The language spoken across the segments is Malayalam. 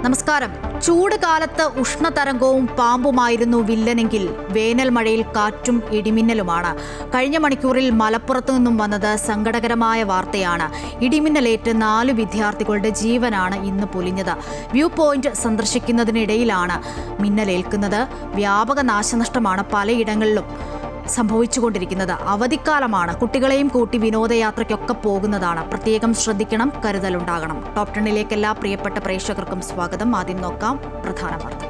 നമസ്കാരം. ചൂട് കാലത്ത് ഉഷ്ണതരംഗവും പാമ്പുമായിരുന്നു വില്ലനെങ്കിൽ വേനൽ മഴയിൽ കാറ്റും ഇടിമിന്നലുമാണ്. കഴിഞ്ഞ മണിക്കൂറിൽ മലപ്പുറത്തു നിന്നും വന്നത് സങ്കടകരമായ വാർത്തയാണ്. ഇടിമിന്നലേറ്റ് 4 വിദ്യാർത്ഥികളുടെ ജീവനാണ് ഇന്ന് പൊലിഞ്ഞത്. View point സന്ദർശിക്കുന്നതിനിടയിലാണ് മിന്നലേൽക്കുന്നത്. വ്യാപക നാശനഷ്ടമാണ് പലയിടങ്ങളിലും സംഭവിച്ചുകൊണ്ടിരിക്കുന്നത്. അവധിക്കാലമാണ്. കുട്ടികളെയും കൂട്ടി വിനോദയാത്രയ്ക്കൊക്കെ പോകുന്നതാണ്. പ്രത്യേകം ശ്രദ്ധിക്കണം, കരുതലുണ്ടാകണം. ടോപ് 10ലേക്ക് എല്ലാ പ്രിയപ്പെട്ട പ്രേക്ഷകർക്കും സ്വാഗതം. ആദ്യം നോക്കാം പ്രധാന വാർത്ത.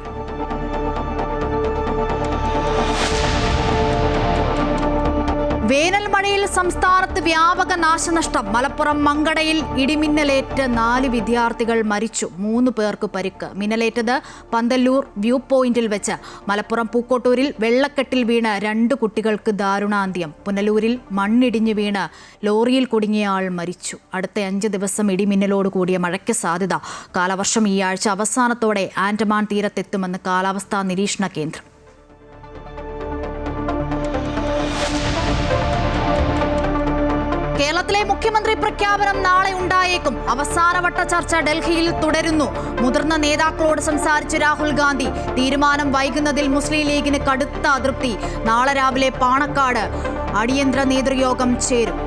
വേനൽ മഴയിൽ സംസ്ഥാനത്ത് വ്യാപക നാശനഷ്ടം. മലപ്പുറം മങ്കടയിൽ ഇടിമിന്നലേറ്റ് 4 വിദ്യാർത്ഥികൾ മരിച്ചു, 3 പേർക്ക് പരിക്ക്. മിന്നലേറ്റത് പന്തല്ലൂർ വ്യൂ പോയിന്റിൽ വെച്ച്. മലപ്പുറം പൂക്കോട്ടൂരിൽ വെള്ളക്കെട്ടിൽ വീണ് 2 കുട്ടികൾക്ക് ദാരുണാന്ത്യം. പുനലൂരിൽ മണ്ണിടിഞ്ഞു വീണ് ലോറിയിൽ കുടുങ്ങിയ ആൾ മരിച്ചു. അടുത്ത 5 ദിവസം ഇടിമിന്നലോട് കൂടിയ മഴയ്ക്ക് സാധ്യത. കാലവർഷം ഈ ആഴ്ച അവസാനത്തോടെ ആൻഡമാൻ തീരത്തെത്തുമെന്ന് കാലാവസ്ഥാ നിരീക്ഷണ കേന്ദ്രം. കേരളത്തിലെ മുഖ്യമന്ത്രി പ്രഖ്യാപനം നാളെ ഉണ്ടായേക്കും. അവസാനവട്ട ചർച്ച ഡൽഹിയിൽ തുടരുന്നു. മുതിർന്ന നേതാക്കളോട് സംസാരിച്ച് രാഹുൽ ഗാന്ധി. തീരുമാനം വൈകുന്നതിൽ മുസ്ലിം ലീഗിന് കടുത്ത അതൃപ്തി. നാളെ രാവിലെ പാണക്കാട് അടിയന്തര നേതൃയോഗം ചേരും.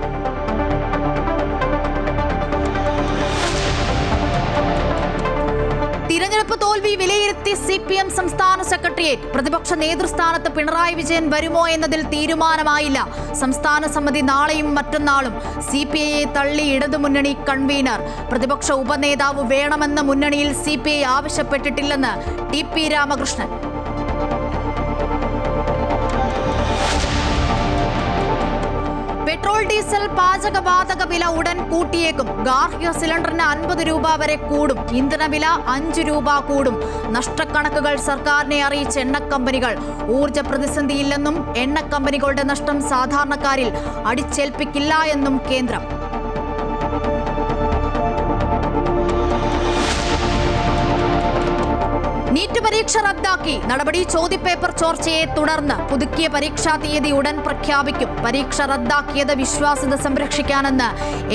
തിരഞ്ഞെടുപ്പ് തോൽവി വിലയിരുത്തി CPM സംസ്ഥാന സെക്രട്ടേറിയറ്റ്. പ്രതിപക്ഷ നേതൃസ്ഥാനത്ത് പിണറായി വിജയൻ വരുമോ എന്നതിൽ തീരുമാനമായില്ല. സംസ്ഥാന സമിതി നാളെയും മറ്റന്നാളും. CPIയെ തള്ളി ഇടതുമുന്നണി കൺവീനർ. പ്രതിപക്ഷ ഉപനേതാവ് വേണമെന്ന് മുന്നണിയിൽ CPI ആവശ്യപ്പെട്ടിട്ടില്ലെന്ന് TP Ramakrishnan. Petrol diesel പാചകവാതക വില ഉടൻ കൂട്ടിയേക്കും. ഗാർഹിക സിലിണ്ടറിന് 50 രൂപ വരെ കൂടും. ഇന്ധനവില 5 രൂപ കൂടും. നഷ്ടക്കണക്കുകൾ സർക്കാരിനെ അറിയിച്ച എണ്ണക്കമ്പനികൾ. ഊർജ്ജ പ്രതിസന്ധിയില്ലെന്നും എണ്ണക്കമ്പനികളുടെ നഷ്ടം സാധാരണക്കാരിൽ അടിച്ചേൽപ്പിക്കില്ല എന്നും കേന്ദ്രം. നീറ്റ് പരീക്ഷ റദ്ദാക്കി. നടപടി ചോദ്യപേപ്പർ ചോർച്ചയെ തുടർന്ന്. പുതുക്കിയ പരീക്ഷാ തീയതി ഉടൻ പ്രഖ്യാപിക്കും. പരീക്ഷ റദ്ദാക്കിയത് വിശ്വാസ്യത സംരക്ഷിക്കാനെന്ന്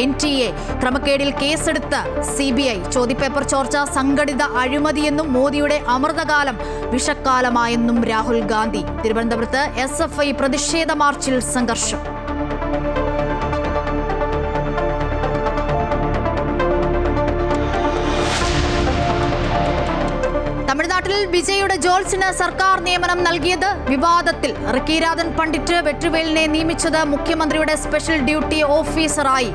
NTA. ക്രമക്കേടിൽ കേസെടുത്ത് CBI. ചോദ്യപേപ്പർ ചോർച്ച സംഘടിത അഴിമതിയെന്നും മോദിയുടെ അമൃതകാലം വിഷക്കാലമായെന്നും രാഹുൽ ഗാന്ധി. തിരുവനന്തപുരത്ത് SFI പ്രതിഷേധ മാർച്ചിൽ സംഘർഷം. തമിഴ്നാട്ടിൽ വിജയുടെ ജോൾസിന് സർക്കാർ നിയമനം നൽകിയത് വിവാദത്തിൽ. റക്കീരാധൻ പണ്ഡിറ്റ് വെട്രിവേലിനെ നിയമിച്ചത് മുഖ്യമന്ത്രിയുടെ സ്പെഷ്യൽ ഡ്യൂട്ടി ഓഫീസറായി.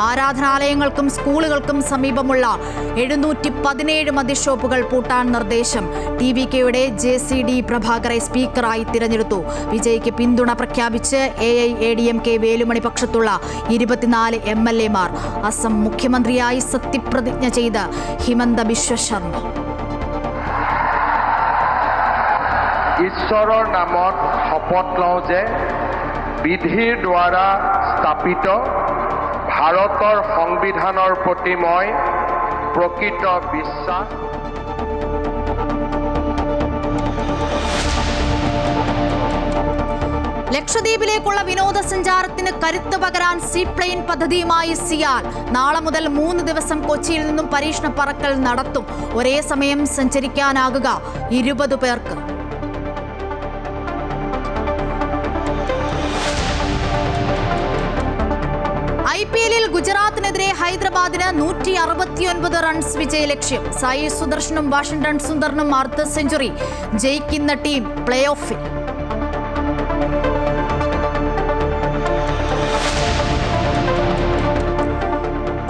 ആരാധനാലയങ്ങൾക്കും സ്കൂളുകൾക്കും സമീപമുള്ള 717 മദ്യഷോപ്പുകൾ പൂട്ടാൻ നിർദ്ദേശം. TVKയുടെ JCD പ്രഭാകറെ സ്പീക്കറായി തിരഞ്ഞെടുത്തു. വിജയ്ക്ക് പിന്തുണ പ്രഖ്യാപിച്ച് AIADMK വേലുമണി പക്ഷത്തുള്ള 24 MLA മാർ. അസം മുഖ്യമന്ത്രിയായി സത്യപ്രതിജ്ഞ ചെയ്ത് ഹിമന്ത ബിശ്വ ശർമ്മ. ঈশ্বৰৰ নামত শপত লওঁ যে বিধিৰ দ্বাৰা স্থাপিত ভাৰতৰ সংবিধানৰ প্ৰতি মই প্ৰকৃত বিশ্বাস. ലക്ഷദ്വീപിലേക്കുള്ള വിനോദസഞ്ചാരത്തിന് കരുത്ത് പകരാൻ സീപ്ലെയിൻ പദ്ധതിയുമായി സിയാൽ. നാളെ മുതൽ 3 ദിവസം കൊച്ചിയിൽ നിന്നും പരീക്ഷണ പറക്കൽ നടത്തും. ഒരേ സമയം സഞ്ചരിക്കാനാകുക 20 പേർക്ക്. IPL-ൽ ഗുജറാത്തിനെതിരെ ഹൈദരാബാദിന് 169 റൺസ് വിജയലക്ഷ്യം. സായി സുദർശനും വാഷിംഗ്ടൺ സുന്ദറിനും അർദ്ധ സെഞ്ചുറി. ജയിക്കുന്ന ടീം പ്ലേ ഓഫിൽ.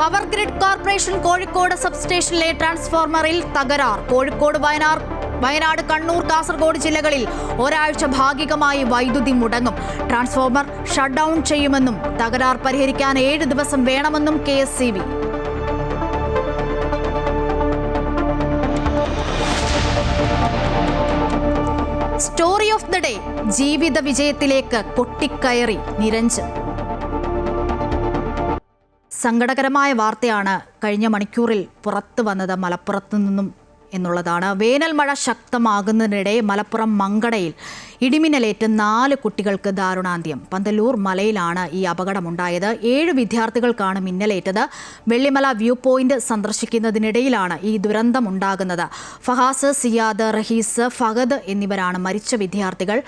പവർ ഗ്രിഡ് കോർപ്പറേഷൻ കോഴിക്കോട് സബ്സ്റ്റേഷനിലെ ട്രാൻസ്ഫോർമറിൽ തകരാർ. കോഴിക്കോട്, വയനാട്, കണ്ണൂർ, കാസർഗോഡ് ജില്ലകളിൽ ഒരാഴ്ച ഭാഗികമായി വൈദ്യുതി മുടങ്ങും. ട്രാൻസ്ഫോർമർ ഷട്ട് ഡൗൺ ചെയ്യുമെന്നും തകരാർ പരിഹരിക്കാൻ 7 ദിവസം വേണമെന്നും KSCB. Story of the day. ജീവിത വിജയത്തിലേക്ക് കൊട്ടിക്കയറി നിരഞ്ജൻ. സങ്കടകരമായ വാർത്തയാണ് കഴിഞ്ഞ മണിക്കൂറിൽ പുറത്തു വന്നത്. മലപ്പുറത്തു നിന്നും എന്നുള്ളതാണ്. വേനൽ മഴ ശക്തമാകുന്നതിനിടെ മലപ്പുറം മങ്കടയിൽ ഇടിമിന്നലേറ്റ് 4 കുട്ടികൾക്ക് ദാരുണാന്ത്യം. പന്തല്ലൂർ മലയിലാണ് ഈ അപകടമുണ്ടായത്. 7 വിദ്യാർത്ഥികൾക്കാണ് മിന്നലേറ്റത്. വെള്ളിമല വ്യൂ പോയിന്റ് സന്ദർശിക്കുന്നതിനിടയിലാണ് ഈ ദുരന്തമുണ്ടാകുന്നത്. ഫഹാസ്, സിയാദ്, റഹീസ്, ഫഹദ് എന്നിവരാണ് മരിച്ച വിദ്യാർത്ഥികൾ.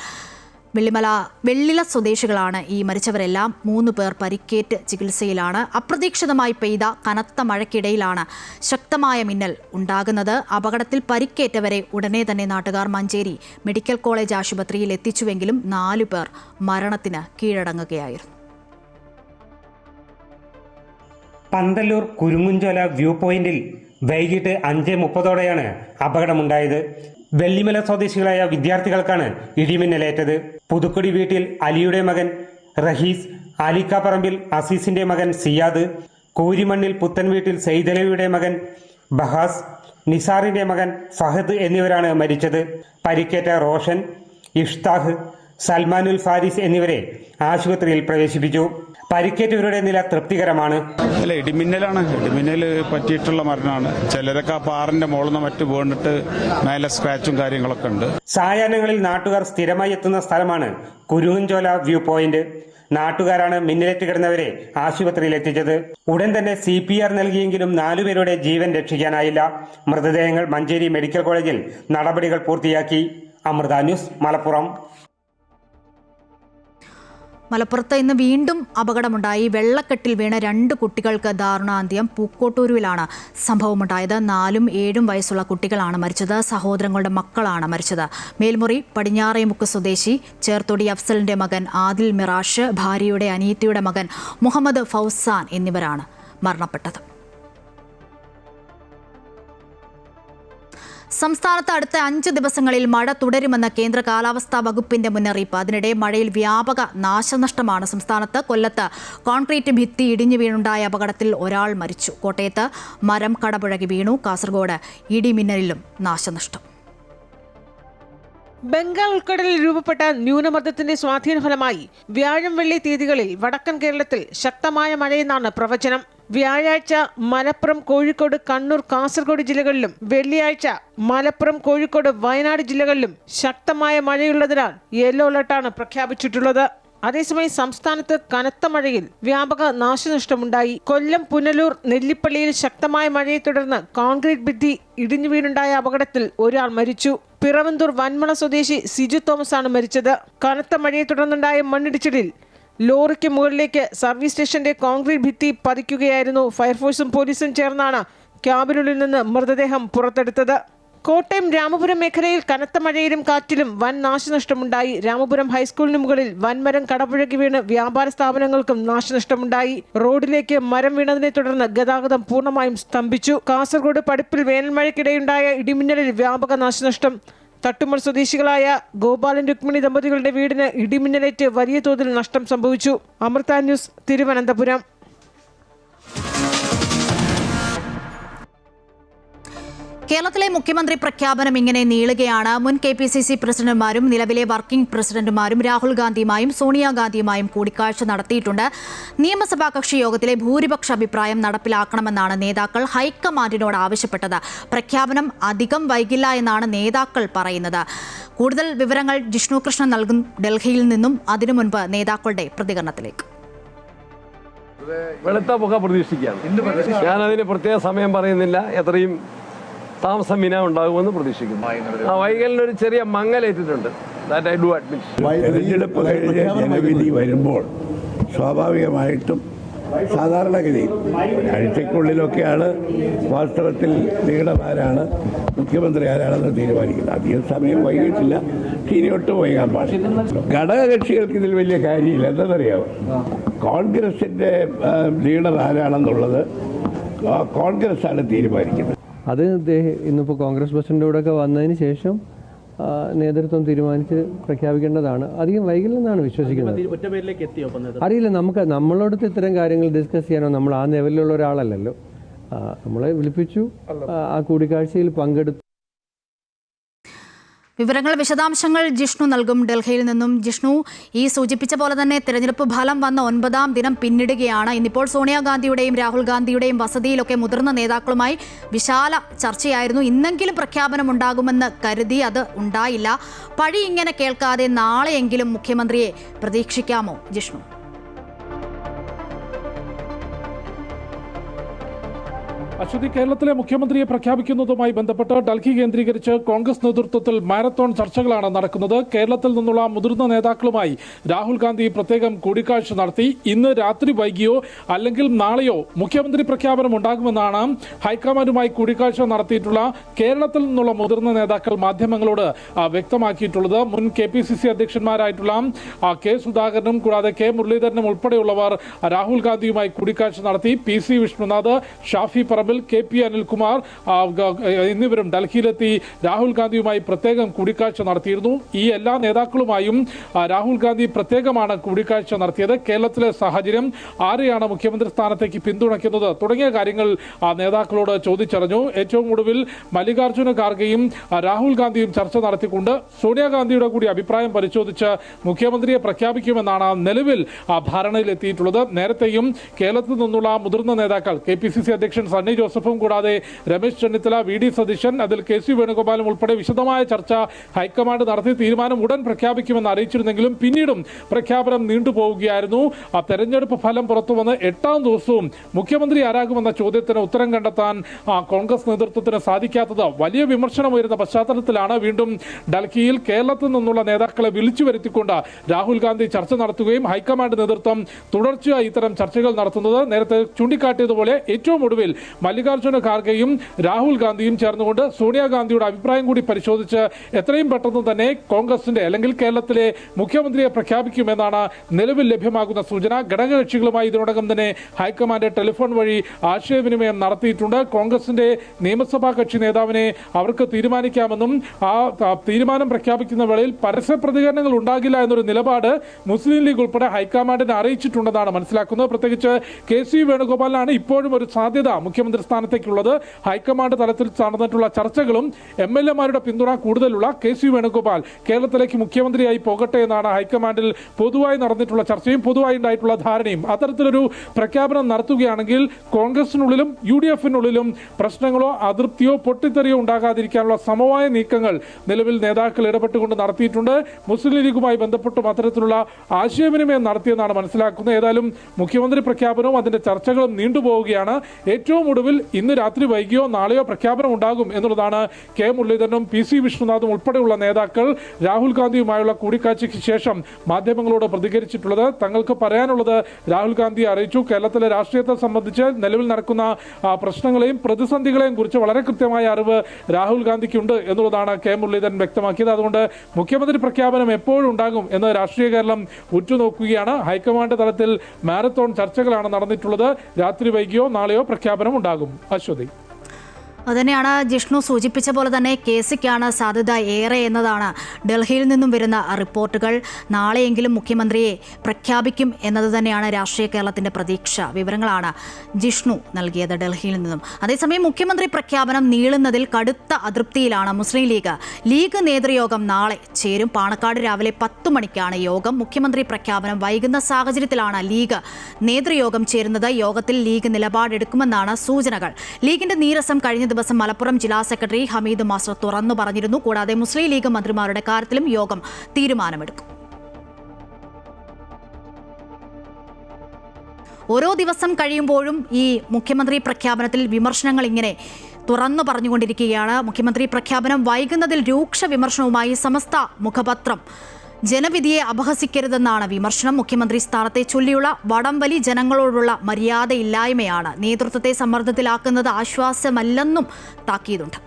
വെള്ളില സ്വദേശികളാണ് ഈ മരിച്ചവരെല്ലാം. 3 പേർ പരിക്കേറ്റ് ചികിത്സയിലാണ്. അപ്രതീക്ഷിതമായി പെയ്ത കനത്ത മഴയ്ക്കിടയിലാണ് ശക്തമായ മിന്നൽ ഉണ്ടാകുന്നത്. അപകടത്തിൽ പരിക്കേറ്റവരെ ഉടനെ തന്നെ നാട്ടുകാർ മഞ്ചേരി മെഡിക്കൽ കോളേജ് ആശുപത്രിയിൽ എത്തിച്ചുവെങ്കിലും 4 പേർ മരണത്തിന് കീഴടങ്ങുകയായിരുന്നു. പന്തല്ലൂർ കുരുങ്ങുംചോല വ്യൂ പോയിന്റിൽ വൈകിട്ട് 5:30ഓടെയാണ് അപകടമുണ്ടായത്. വെള്ളിമല സ്വദേശികളായ വിദ്യാർത്ഥികൾക്കാണ് ഇടിമിന്നലേറ്റത്. പുതുക്കുടി വീട്ടിൽ അലിയുടെ മകൻ റഹീസ്, ആലിക്കാപ്പറമ്പിൽ അസീസിന്റെ മകൻ സിയാദ്, കൂരിമണ്ണിൽ പുത്തൻ വീട്ടിൽ സെയ്തലവിയുടെ മകൻ ബഹാസ്, നിസാറിന്റെ മകൻ ഫഹദ് എന്നിവരാണ് മരിച്ചത്. പരിക്കേറ്റ റോഷൻ, ഇഷ്താഹ്, സൽമാനുൽ ഫാരിസ് എന്നിവരെ ആശുപത്രിയിൽ പ്രവേശിപ്പിച്ചു. പരിക്കേറ്റവരുടെ നില തൃപ്തികരമാണ്. അല്ല, ഇടിമിന്നലാണ്. ഇടിമിന്നൽ പറ്റിയിട്ടുള്ള മരണമാണ്. ചിലരൊക്കെ ആ പാറിന്റെ മുകളിൽ നിന്ന് മറ്റു വീണിട്ട് മേലെ സ്ക്രാച്ചും കാര്യങ്ങളൊക്കെ ഉണ്ട്. സായാഹ്നങ്ങളിൽ നാട്ടുകാർ സ്ഥിരമായി എത്തുന്ന സ്ഥലമാണ് കുരുങ്ങുംചോല വ്യൂ പോയിന്റ്. നാട്ടുകാരാണ് മിന്നലേറ്റ് കിടന്നവരെ ആശുപത്രിയിൽ എത്തിച്ചത്. ഉടൻ തന്നെ CPR നൽകിയെങ്കിലും 4 പേരുടെ ജീവൻ രക്ഷിക്കാനായില്ല. മൃതദേഹങ്ങൾ മഞ്ചേരി മെഡിക്കൽ കോളേജിൽ നടപടികൾ പൂർത്തിയാക്കി. അമൃത ന്യൂസ്, മലപ്പുറം. മലപ്പുറത്ത് ഇന്ന് വീണ്ടും അപകടമുണ്ടായി. വെള്ളക്കെട്ടിൽ വീണ 2 കുട്ടികൾക്ക് ദാരുണാന്ത്യം. പൂക്കോട്ടൂരുവിലാണ് സംഭവമുണ്ടായത്. 4ഉം 7ഉം വയസ്സുള്ള കുട്ടികളാണ് മരിച്ചത്. സഹോദരങ്ങളുടെ മക്കളാണ് മരിച്ചത്. മേൽമുറി പടിഞ്ഞാറേമുക്ക് സ്വദേശി ചേർത്തൊടി അഫ്സലിന്റെ മകൻ ആദിൽ മിറാഷ്, ഭാര്യയുടെ അനിയത്തിയുടെ മകൻ മുഹമ്മദ് ഫൗസാൻ എന്നിവരാണ് മരണപ്പെട്ടത്. സംസ്ഥാനത്ത് അടുത്ത 5 ദിവസങ്ങളിൽ മഴ തുടരുമെന്ന് കേന്ദ്ര കാലാവസ്ഥാ വകുപ്പിന്റെ മുന്നറിയിപ്പ്. അതിനിടെ മഴയിൽ വ്യാപക നാശനഷ്ടമാണ് സംസ്ഥാനത്ത്. കൊല്ലത്ത് കോൺക്രീറ്റ് ഭിത്തി ഇടിഞ്ഞു വീണുണ്ടായ അപകടത്തിൽ ഒരാൾ മരിച്ചു. കോട്ടയത്ത് മരം കടപുഴകി വീണു. കാസർഗോഡ് ഇടിമിന്നലിലും നാശനഷ്ടം. ബംഗാൾ ഉൾക്കടലിൽ രൂപപ്പെട്ട ന്യൂനമർദ്ദത്തിന്റെ സ്വാധീന ഫലമായി വ്യാഴം വെള്ളി തീയതികളിൽ വടക്കൻ കേരളത്തിൽ ശക്തമായ മഴയെന്നാണ് പ്രവചനം. വ്യാഴാഴ്ച മലപ്പുറം, കോഴിക്കോട്, കണ്ണൂർ, കാസർഗോഡ് ജില്ലകളിലും വെള്ളിയാഴ്ച മലപ്പുറം, കോഴിക്കോട്, വയനാട് ജില്ലകളിലും ശക്തമായ മഴയുള്ളതിനാൽ യെല്ലോ അലർട്ടാണ് പ്രഖ്യാപിച്ചിട്ടുള്ളത്. അതേസമയം സംസ്ഥാനത്ത് കനത്ത മഴയിൽ വ്യാപക നാശനഷ്ടമുണ്ടായി. കൊല്ലം, പുനലൂർ, നെല്ലിപ്പള്ളിയിൽ ശക്തമായ മഴയെ തുടർന്ന് കോൺക്രീറ്റ് ഭിത്തി ഇടിഞ്ഞു വീണുണ്ടായ അപകടത്തിൽ ഒരാൾ മരിച്ചു. പിറവന്തൂർ വന്മള സ്വദേശി സിജു തോമസ് ആണ് മരിച്ചത്. കനത്ത മഴയെ തുടർന്നുണ്ടായ മണ്ണിടിച്ചിലിൽ ലോറിക്ക് മുകളിലേക്ക് സർവീസ് സ്റ്റേഷന്റെ കോൺക്രീറ്റ് ഭിത്തി പതിക്കുകയായിരുന്നു. ഫയർഫോഴ്സും പോലീസും ചേർന്നാണ് ക്യാബിനുള്ളിൽ നിന്ന് മൃതദേഹം പുറത്തെടുത്തത്. കോട്ടയം രാമപുരം മേഖലയിൽ കനത്ത മഴയിലും കാറ്റിലും വൻ നാശനഷ്ടമുണ്ടായി. രാമപുരം ഹൈസ്കൂളിന് മുകളിൽ വൻമരം കടപുഴകി വീണ് വ്യാപാര സ്ഥാപനങ്ങൾക്കും നാശനഷ്ടമുണ്ടായി. റോഡിലേക്ക് മരം വീണതിനെ തുടർന്ന് ഗതാഗതം പൂർണ്ണമായും സ്തംഭിച്ചു. കാസർഗോഡ് പടിപ്പിൽ വേനൽമഴയ്ക്കിടെയുണ്ടായ ഇടിമിന്നലിൽ വ്യാപക നാശനഷ്ടം. തട്ടുമൽ സ്വദേശികളായ ഗോപാലൻ രുക്മിണി ദമ്പതികളുടെ വീടിന് ഇടിമിന്നലേറ്റ് വലിയ തോതിൽ നഷ്ടം സംഭവിച്ചു. അമൃത ന്യൂസ്, തിരുവനന്തപുരം. കേരളത്തിലെ മുഖ്യമന്ത്രി പ്രഖ്യാപനം ഇങ്ങനെ നീളുകയാണ്. മുൻ KPCC പ്രസിഡന്റുമാരും നിലവിലെ വർക്കിംഗ് പ്രസിഡന്റുമാരും രാഹുൽ ഗാന്ധിയുമായും സോണിയാഗാന്ധിയുമായും കൂടിക്കാഴ്ച നടത്തിയിട്ടുണ്ട്. നിയമസഭാ കക്ഷി യോഗത്തിലെ ഭൂരിപക്ഷ അഭിപ്രായം നടപ്പിലാക്കണമെന്നാണ് നേതാക്കൾ ഹൈക്കമാൻഡിനോട് ആവശ്യപ്പെട്ടത്. പ്രഖ്യാപനം അധികം വൈകില്ല എന്നാണ് നേതാക്കൾ പറയുന്നത്. കൂടുതൽ വിവരങ്ങൾ ജിഷ്ണു കൃഷ്ണൻ നൽകും ഡൽഹിയിൽ നിന്നും. അതിനു മുൻപ് നേതാക്കളുടെ പ്രതികരണത്തിലേക്ക്. വെളുത്ത പുക പ്രതീക്ഷിക്കുകയാണ്. ഞാനതിന് പ്രത്യേക സമയം പറയുന്നില്ല. എത്രയും താമസം ഉണ്ടാകുമെന്ന് പ്രതീക്ഷിക്കുന്നു. വൈകലിനൊരു ചെറിയ മങ്ങലേറ്റിട്ടുണ്ട്. തെരഞ്ഞെടുപ്പ് കഴിഞ്ഞ് ജനവിധി വരുമ്പോൾ സ്വാഭാവികമായിട്ടും സാധാരണഗതിയിൽ ഒരാഴ്ചക്കുള്ളിലൊക്കെയാണ് വാസ്തവത്തിൽ ലീഡർമാരാണ് മുഖ്യമന്ത്രി ആരാണെന്ന് തീരുമാനിക്കുന്നത്. അധികം സമയം വൈകിട്ടില്ല. ഇനി ഒട്ടും വൈകാൻ പാടില്ല. ഘടകകക്ഷികൾക്ക് ഇതിൽ വലിയ കാര്യമില്ല. എന്താണെന്നറിയാമോ? കോൺഗ്രസിൻ്റെ ലീഡർ ആരാണെന്നുള്ളത് കോൺഗ്രസ് ആണ് തീരുമാനിക്കുന്നത്. അത് ഇന്നിപ്പോൾ കോൺഗ്രസ് പ്രസിഡന്റ് കൂടെ ഒക്കെ വന്നതിന് ശേഷം നേതൃത്വം തീരുമാനിച്ച് പ്രഖ്യാപിക്കേണ്ടതാണ്. അധികം വൈകില്ലെന്നാണ് വിശ്വസിക്കുന്നത്. അറിയില്ല, നമ്മളോടത്ത് ഇത്തരം കാര്യങ്ങൾ ഡിസ്കസ് ചെയ്യാനോ നമ്മൾ ആ ലെവലിലുള്ള ഒരാളല്ലല്ലോ. നമ്മളെ വിളിപ്പിച്ചു, ആ കൂടിക്കാഴ്ചയിൽ പങ്കെടുത്തു. വിവരങ്ങൾ വിശദാംശങ്ങൾ ജിഷ്ണു നൽകും ഡൽഹിയിൽ നിന്നും. ജിഷ്ണു, ഈ സൂചിപ്പിച്ച പോലെ തന്നെ തെരഞ്ഞെടുപ്പ് ഫലം വന്ന 9ാം ദിനം പിന്നിടുകയാണ്. ഇന്നിപ്പോൾ സോണിയാഗാന്ധിയുടെയും രാഹുൽ ഗാന്ധിയുടെയും വസതിയിലൊക്കെ മുതിർന്ന നേതാക്കളുമായി വിശാല ചർച്ചയായിരുന്നു. ഇന്നെങ്കിലും പ്രഖ്യാപനം ഉണ്ടാകുമെന്ന് കരുതി, അത് ഉണ്ടായില്ല. പഴി ഇങ്ങനെ കേൾക്കാതെ നാളെയെങ്കിലും മുഖ്യമന്ത്രിയെ പ്രതീക്ഷിക്കാമോ ജിഷ്ണു? അശ്വതി, കേരളത്തിലെ മുഖ്യമന്ത്രിയെ പ്രഖ്യാപിക്കുന്നതുമായി ബന്ധപ്പെട്ട് ഡൽഹി കേന്ദ്രീകരിച്ച് കോൺഗ്രസ് നേതൃത്വത്തിൽ മാരത്തോൺ ചർച്ചകളാണ് നടക്കുന്നത്. കേരളത്തിൽ നിന്നുള്ള മുതിർന്ന നേതാക്കളുമായി രാഹുൽ ഗാന്ധി പ്രത്യേകം കൂടിക്കാഴ്ച നടത്തി. ഇന്ന് രാത്രി വൈകിയോ അല്ലെങ്കിൽ നാളെയോ മുഖ്യമന്ത്രി പ്രഖ്യാപനം ഉണ്ടാകുമെന്നാണ് ഹൈക്കമാൻഡുമായി കൂടിക്കാഴ്ച നടത്തിയിട്ടുള്ള കേരളത്തിൽ നിന്നുള്ള മുതിർന്ന നേതാക്കൾ മാധ്യമങ്ങളോട് വ്യക്തമാക്കിയിട്ടുള്ളത്. മുൻ KPCC അധ്യക്ഷന്മാരായിട്ടുള്ള കെ സുധാകരനും കൂടാതെ കെ മുരളീധരനും ഉൾപ്പെടെയുള്ളവർ രാഹുൽ ഗാന്ധിയുമായി കൂടിക്കാഴ്ച നടത്തി. PC വിഷ്ണുനാഥ്, ഷാഫി പറമ്പിൽ, KP അനിൽകുമാർ എന്നിവരും ഡൽഹിയിലെത്തി രാഹുൽ ഗാന്ധിയുമായി പ്രത്യേകം കൂടിക്കാഴ്ച നടത്തിയിരുന്നു. ഈ എല്ലാ നേതാക്കളുമായും രാഹുൽ ഗാന്ധി പ്രത്യേകമാണ് കൂടിക്കാഴ്ച നടത്തിയത്. കേരളത്തിലെ സാഹചര്യം, ആരെയാണ് മുഖ്യമന്ത്രി സ്ഥാനത്തേക്ക് പിന്തുണയ്ക്കുന്നത് തുടങ്ങിയ കാര്യങ്ങൾ നേതാക്കളോട് ചോദിച്ചറിഞ്ഞു. ഏറ്റവും ഒടുവിൽ മല്ലികാർജ്ജുന ഖാർഗെയും രാഹുൽ ഗാന്ധിയും ചർച്ച നടത്തിക്കൊണ്ട് സോണിയാഗാന്ധിയുടെ കൂടി അഭിപ്രായം പരിശോധിച്ച് മുഖ്യമന്ത്രിയെ പ്രഖ്യാപിക്കുമെന്നാണ് നിലവിൽ ധാരണയിലെത്തിയിട്ടുള്ളത്. നേരത്തെയും കേരളത്തിൽ നിന്നുള്ള മുതിർന്ന നേതാക്കൾ KPCC അധ്യക്ഷൻ സണ്ണി ജോസഫും കൂടാതെ രമേശ് ചെന്നിത്തല, VD സതീശൻ, അതിൽ KC വേണുഗോപാലും ഉൾപ്പെടെ വിശദമായ ചർച്ച ഹൈക്കമാൻഡ് നടത്തി തീരുമാനം ഉടൻ പ്രഖ്യാപിക്കുമെന്ന് അറിയിച്ചിരുന്നെങ്കിലും പിന്നീടും പ്രഖ്യാപനം നീണ്ടുപോവുകയായിരുന്നു. തെരഞ്ഞെടുപ്പ് ഫലം പുറത്തുവന്ന് 8ാം ദിവസവും മുഖ്യമന്ത്രി ആരാകുമെന്ന ചോദ്യത്തിന് ഉത്തരം കണ്ടെത്താൻ കോൺഗ്രസ് നേതൃത്വത്തിന് സാധിക്കാത്തത് വലിയ വിമർശനം ഉയരുന്ന പശ്ചാത്തലത്തിലാണ് വീണ്ടും ഡൽഹിയിൽ കേരളത്തിൽ നിന്നുള്ള നേതാക്കളെ വിളിച്ചു വരുത്തിക്കൊണ്ട് രാഹുൽ ഗാന്ധി ചർച്ച നടത്തുകയും ഹൈക്കമാൻഡ് നേതൃത്വം തുടർച്ചയായി ഇത്തരം ചർച്ചകൾ നടത്തുന്നത്. നേരത്തെ ചൂണ്ടിക്കാട്ടിയതുപോലെ ഏറ്റവും ഒടുവിൽ മല്ലികാർജ്ജുന ഖാർഗെയും രാഹുൽ ഗാന്ധിയും ചേർന്നുകൊണ്ട് സോണിയാഗാന്ധിയുടെ അഭിപ്രായം കൂടി പരിശോധിച്ച് എത്രയും പെട്ടെന്ന് തന്നെ കോൺഗ്രസിന്റെ അല്ലെങ്കിൽ കേരളത്തിലെ മുഖ്യമന്ത്രിയെ പ്രഖ്യാപിക്കുമെന്നാണ് നിലവിൽ ലഭ്യമാകുന്ന സൂചന. ഘടകകക്ഷികളുമായി ഇതിനോടകം തന്നെ ഹൈക്കമാൻഡ് ടെലിഫോൺ വഴി ആശയവിനിമയം നടത്തിയിട്ടുണ്ട്. കോൺഗ്രസിന്റെ നിയമസഭാ കക്ഷി നേതാവിനെ അവർക്ക് തീരുമാനിക്കാമെന്നും ആ തീരുമാനം പ്രഖ്യാപിക്കുന്ന വേളയിൽ പരസ്യ പ്രതികരണങ്ങൾ ഉണ്ടാകില്ല എന്നൊരു നിലപാട് മുസ്ലിം ലീഗ് ഉൾപ്പെടെ ഹൈക്കമാൻഡിനെ അറിയിച്ചിട്ടുണ്ടെന്നാണ് മനസ്സിലാക്കുന്നത്. പ്രത്യേകിച്ച് KC വേണുഗോപാലിനാണ് ഇപ്പോഴും ഒരു സാധ്യത മുഖ്യമന്ത്രി സ്ഥാനത്തേക്കുള്ളത്. ഹൈക്കമാൻഡ് തലത്തിൽ നടന്നിട്ടുള്ള ചർച്ചകളും MLA-മാരുടെ പിന്തുണ കൂടുതലുള്ള KC വേണുഗോപാൽ കേരളത്തിലേക്ക് മുഖ്യമന്ത്രിയായി പോകട്ടെ എന്നാണ് ഹൈക്കമാൻഡിൽ പൊതുവായി നടന്നിട്ടുള്ള ചർച്ചയും പൊതുവായി ഉണ്ടായിട്ടുള്ള ധാരണയും. അത്തരത്തിലൊരു പ്രഖ്യാപനം നടത്തുകയാണെങ്കിൽ കോൺഗ്രസിനുള്ളിലും UDF-നുള്ളിലും പ്രശ്നങ്ങളോ അതൃപ്തിയോ പൊട്ടിത്തെറിയോ ഉണ്ടാകാതിരിക്കാനുള്ള സമവായ നീക്കങ്ങൾ നിലവിൽ നേതാക്കൾ ഇടപെട്ടുകൊണ്ട് നടത്തിയിട്ടുണ്ട്. മുസ്ലിം ലീഗുമായി ബന്ധപ്പെട്ടും അത്തരത്തിലുള്ള ആശയവിനിമയം നടത്തിയെന്നാണ് മനസ്സിലാക്കുന്നത്. ഏതായാലും മുഖ്യമന്ത്രി പ്രഖ്യാപനവും അതിന്റെ ചർച്ചകളും നീണ്ടുപോവുകയാണ്. ഏറ്റവും ഒടുവിൽ ഇന്ന് രാത്രി വൈകിയോ നാളെയോ പ്രഖ്യാപനം ഉണ്ടാകും എന്നുള്ളതാണ് കെ മുരളീധരനും PC വിഷ്ണുനാഥും ഉൾപ്പെടെയുള്ള നേതാക്കൾ രാഹുൽ ഗാന്ധിയുമായുള്ള കൂടിക്കാഴ്ചയ്ക്ക് ശേഷം മാധ്യമങ്ങളോട് പ്രതികരിച്ചിട്ടുള്ളത്. തങ്ങൾക്ക് പറയാനുള്ളത് രാഹുൽ ഗാന്ധിയെ അറിയിച്ചു. കേരളത്തിലെ രാഷ്ട്രീയത്തെ സംബന്ധിച്ച് നിലവിൽ നടക്കുന്ന പ്രശ്നങ്ങളെയും പ്രതിസന്ധികളെയും കുറിച്ച് വളരെ കൃത്യമായ അറിവ് രാഹുൽ ഗാന്ധിക്കുണ്ട് എന്നുള്ളതാണ് കെ മുരളീധരൻ വ്യക്തമാക്കിയത്. അതുകൊണ്ട് മുഖ്യമന്ത്രി പ്രഖ്യാപനം എപ്പോഴുണ്ടാകും എന്ന് രാഷ്ട്രീയ കേരളം ഉറ്റുനോക്കുകയാണ്. ഹൈക്കമാൻഡ് തലത്തിൽ മാരത്തോൺ ചർച്ചകളാണ് നടന്നിട്ടുള്ളത്. രാത്രി വൈകിയോ നാളെയോ പ്രഖ്യാപനം ഉണ്ടാകും. അശ്വതി, അതുതന്നെയാണ് ജിഷ്ണു സൂചിപ്പിച്ച പോലെ തന്നെ കേസിക്കാണ് സാധ്യത ഏറെ എന്നതാണ് ഡൽഹിയിൽ നിന്നും വരുന്ന റിപ്പോർട്ടുകൾ. നാളെയെങ്കിലും മുഖ്യമന്ത്രിയെ പ്രഖ്യാപിക്കും എന്നത് തന്നെയാണ് രാഷ്ട്രീയ കേരളത്തിന്റെ പ്രതീക്ഷ. വിവരങ്ങളാണ് ജിഷ്ണു നൽകിയത് ഡൽഹിയിൽ നിന്നും. അതേസമയം മുഖ്യമന്ത്രി പ്രഖ്യാപനം നീളുന്നതിൽ കടുത്ത അതൃപ്തിയിലാണ് മുസ്ലിം ലീഗ്. ലീഗ് നേതൃയോഗം നാളെ ചേരും. പാണക്കാട് രാവിലെ 10 മണിക്കാണ് യോഗം. മുഖ്യമന്ത്രി പ്രഖ്യാപനം വൈകുന്ന സാഹചര്യത്തിലാണ് ലീഗ് നേതൃയോഗം ചേരുന്നത്. യോഗത്തിൽ ലീഗ് നിലപാടെടുക്കുമെന്നാണ് സൂചനകൾ. ലീഗിന്റെ നീരസം കഴിഞ്ഞ ദിവസം മലപ്പുറം ജില്ലാ സെക്രട്ടറി ഹമീദ് മാസ്റ്റർ തുറന്നു പറഞ്ഞിരുന്നു. കൂടാതെ മുസ്ലിം ലീഗ് മന്ത്രിമാരുടെ കാര്യത്തിലും യോഗം തീരുമാനമെടുക്കും. ഓരോ ദിവസം കഴിയുമ്പോഴും ഈ മുഖ്യമന്ത്രി പ്രഖ്യാപനത്തിൽ വിമർശനങ്ങൾ ഇങ്ങനെ തുറന്നു പറഞ്ഞുകൊണ്ടിരിക്കുകയാണ്. മുഖ്യമന്ത്രി പ്രഖ്യാപനം വൈകുന്നതിൽ രൂക്ഷ വിമർശനവുമായി സമസ്ത മുഖപത്രം. ജനവിധിയെ അപഹസിക്കരുതെന്നാണ് വിമർശനം. മുഖ്യമന്ത്രി സ്ഥാനത്തെ ചൊല്ലിയുള്ള വടംവലി ജനങ്ങളോടുള്ള മര്യാദയില്ലായ്മയാണ്. നേതൃത്വത്തെ സമ്മർദ്ദത്തിലാക്കുന്നത് ആശ്വാസമല്ലെന്നും താക്കീതുണ്ട്.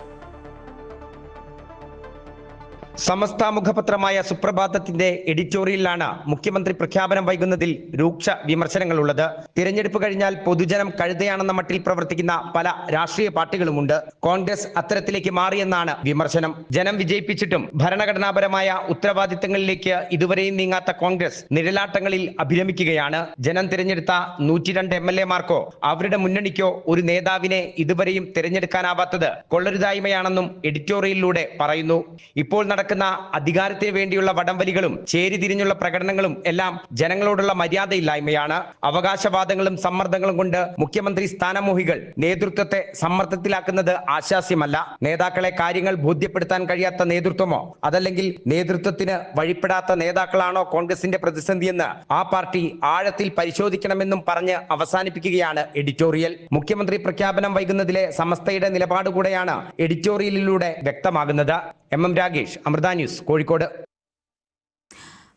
സമസ്ത മുഖപത്രമായ സുപ്രഭാതത്തിന്റെ എഡിറ്റോറിയലിലാണ് മുഖ്യമന്ത്രി പ്രഖ്യാപനം വൈകുന്നതിൽ രൂക്ഷ വിമർശനങ്ങളുള്ളത്. തിരഞ്ഞെടുപ്പ് കഴിഞ്ഞാൽ പൊതുജനം കഴുതയാണെന്ന മട്ടിൽ പ്രവർത്തിക്കുന്ന പല രാഷ്ട്രീയ പാർട്ടികളുമുണ്ട്. കോൺഗ്രസ് അത്തരത്തിലേക്ക് മാറിയെന്നാണ് വിമർശനം. ജനം വിജയിപ്പിച്ചിട്ടും ഭരണഘടനാപരമായ ഉത്തരവാദിത്തങ്ങളിലേക്ക് ഇതുവരെയും നീങ്ങാത്ത കോൺഗ്രസ് നിഴലാട്ടങ്ങളിൽ അഭിരമിക്കുകയാണ്. ജനം തിരഞ്ഞെടുത്ത 102 MLA-മാർക്കോ അവരുടെ മുന്നണിക്കോ ഒരു നേതാവിനെ ഇതുവരെയും തിരഞ്ഞെടുക്കാനാവാത്തത് കൊള്ളരുതായ്മയാണെന്നും എഡിറ്റോറിയലിലൂടെ പറയുന്നു. ഇപ്പോൾ നടക്കുന്ന നടക്കുന്ന അധികാരത്തിന് വേണ്ടിയുള്ള വടംവലികളും ചേരിതിരിഞ്ഞുള്ള പ്രകടനങ്ങളും എല്ലാം ജനങ്ങളോടുള്ള മര്യാദയില്ലായ്മയാണ്. അവകാശവാദങ്ങളും സമ്മർദ്ദങ്ങളും കൊണ്ട് മുഖ്യമന്ത്രി സ്ഥാനമോഹികൾ നേതൃത്വത്തെ സമ്മർദ്ദത്തിലാക്കുന്നത് ആശാസ്യമല്ല. നേതാക്കളെ കാര്യങ്ങൾ ബോധ്യപ്പെടുത്താൻ കഴിയാത്ത നേതൃത്വമോ അതല്ലെങ്കിൽ നേതൃത്വത്തിന് വഴിപ്പെടാത്ത നേതാക്കളാണോ കോൺഗ്രസിന്റെ പ്രതിസന്ധിയെന്ന് ആ പാർട്ടി ആഴത്തിൽ പരിശോധിക്കണമെന്നും പറഞ്ഞ് അവസാനിപ്പിക്കുകയാണ് എഡിറ്റോറിയൽ. മുഖ്യമന്ത്രി പ്രഖ്യാപനം വൈകുന്നതിലെ സമസ്തയുടെ നിലപാട് കൂടെയാണ് എഡിറ്റോറിയലിലൂടെ വ്യക്തമാകുന്നത്. M Ragesh, Amrita news, Kozhikode.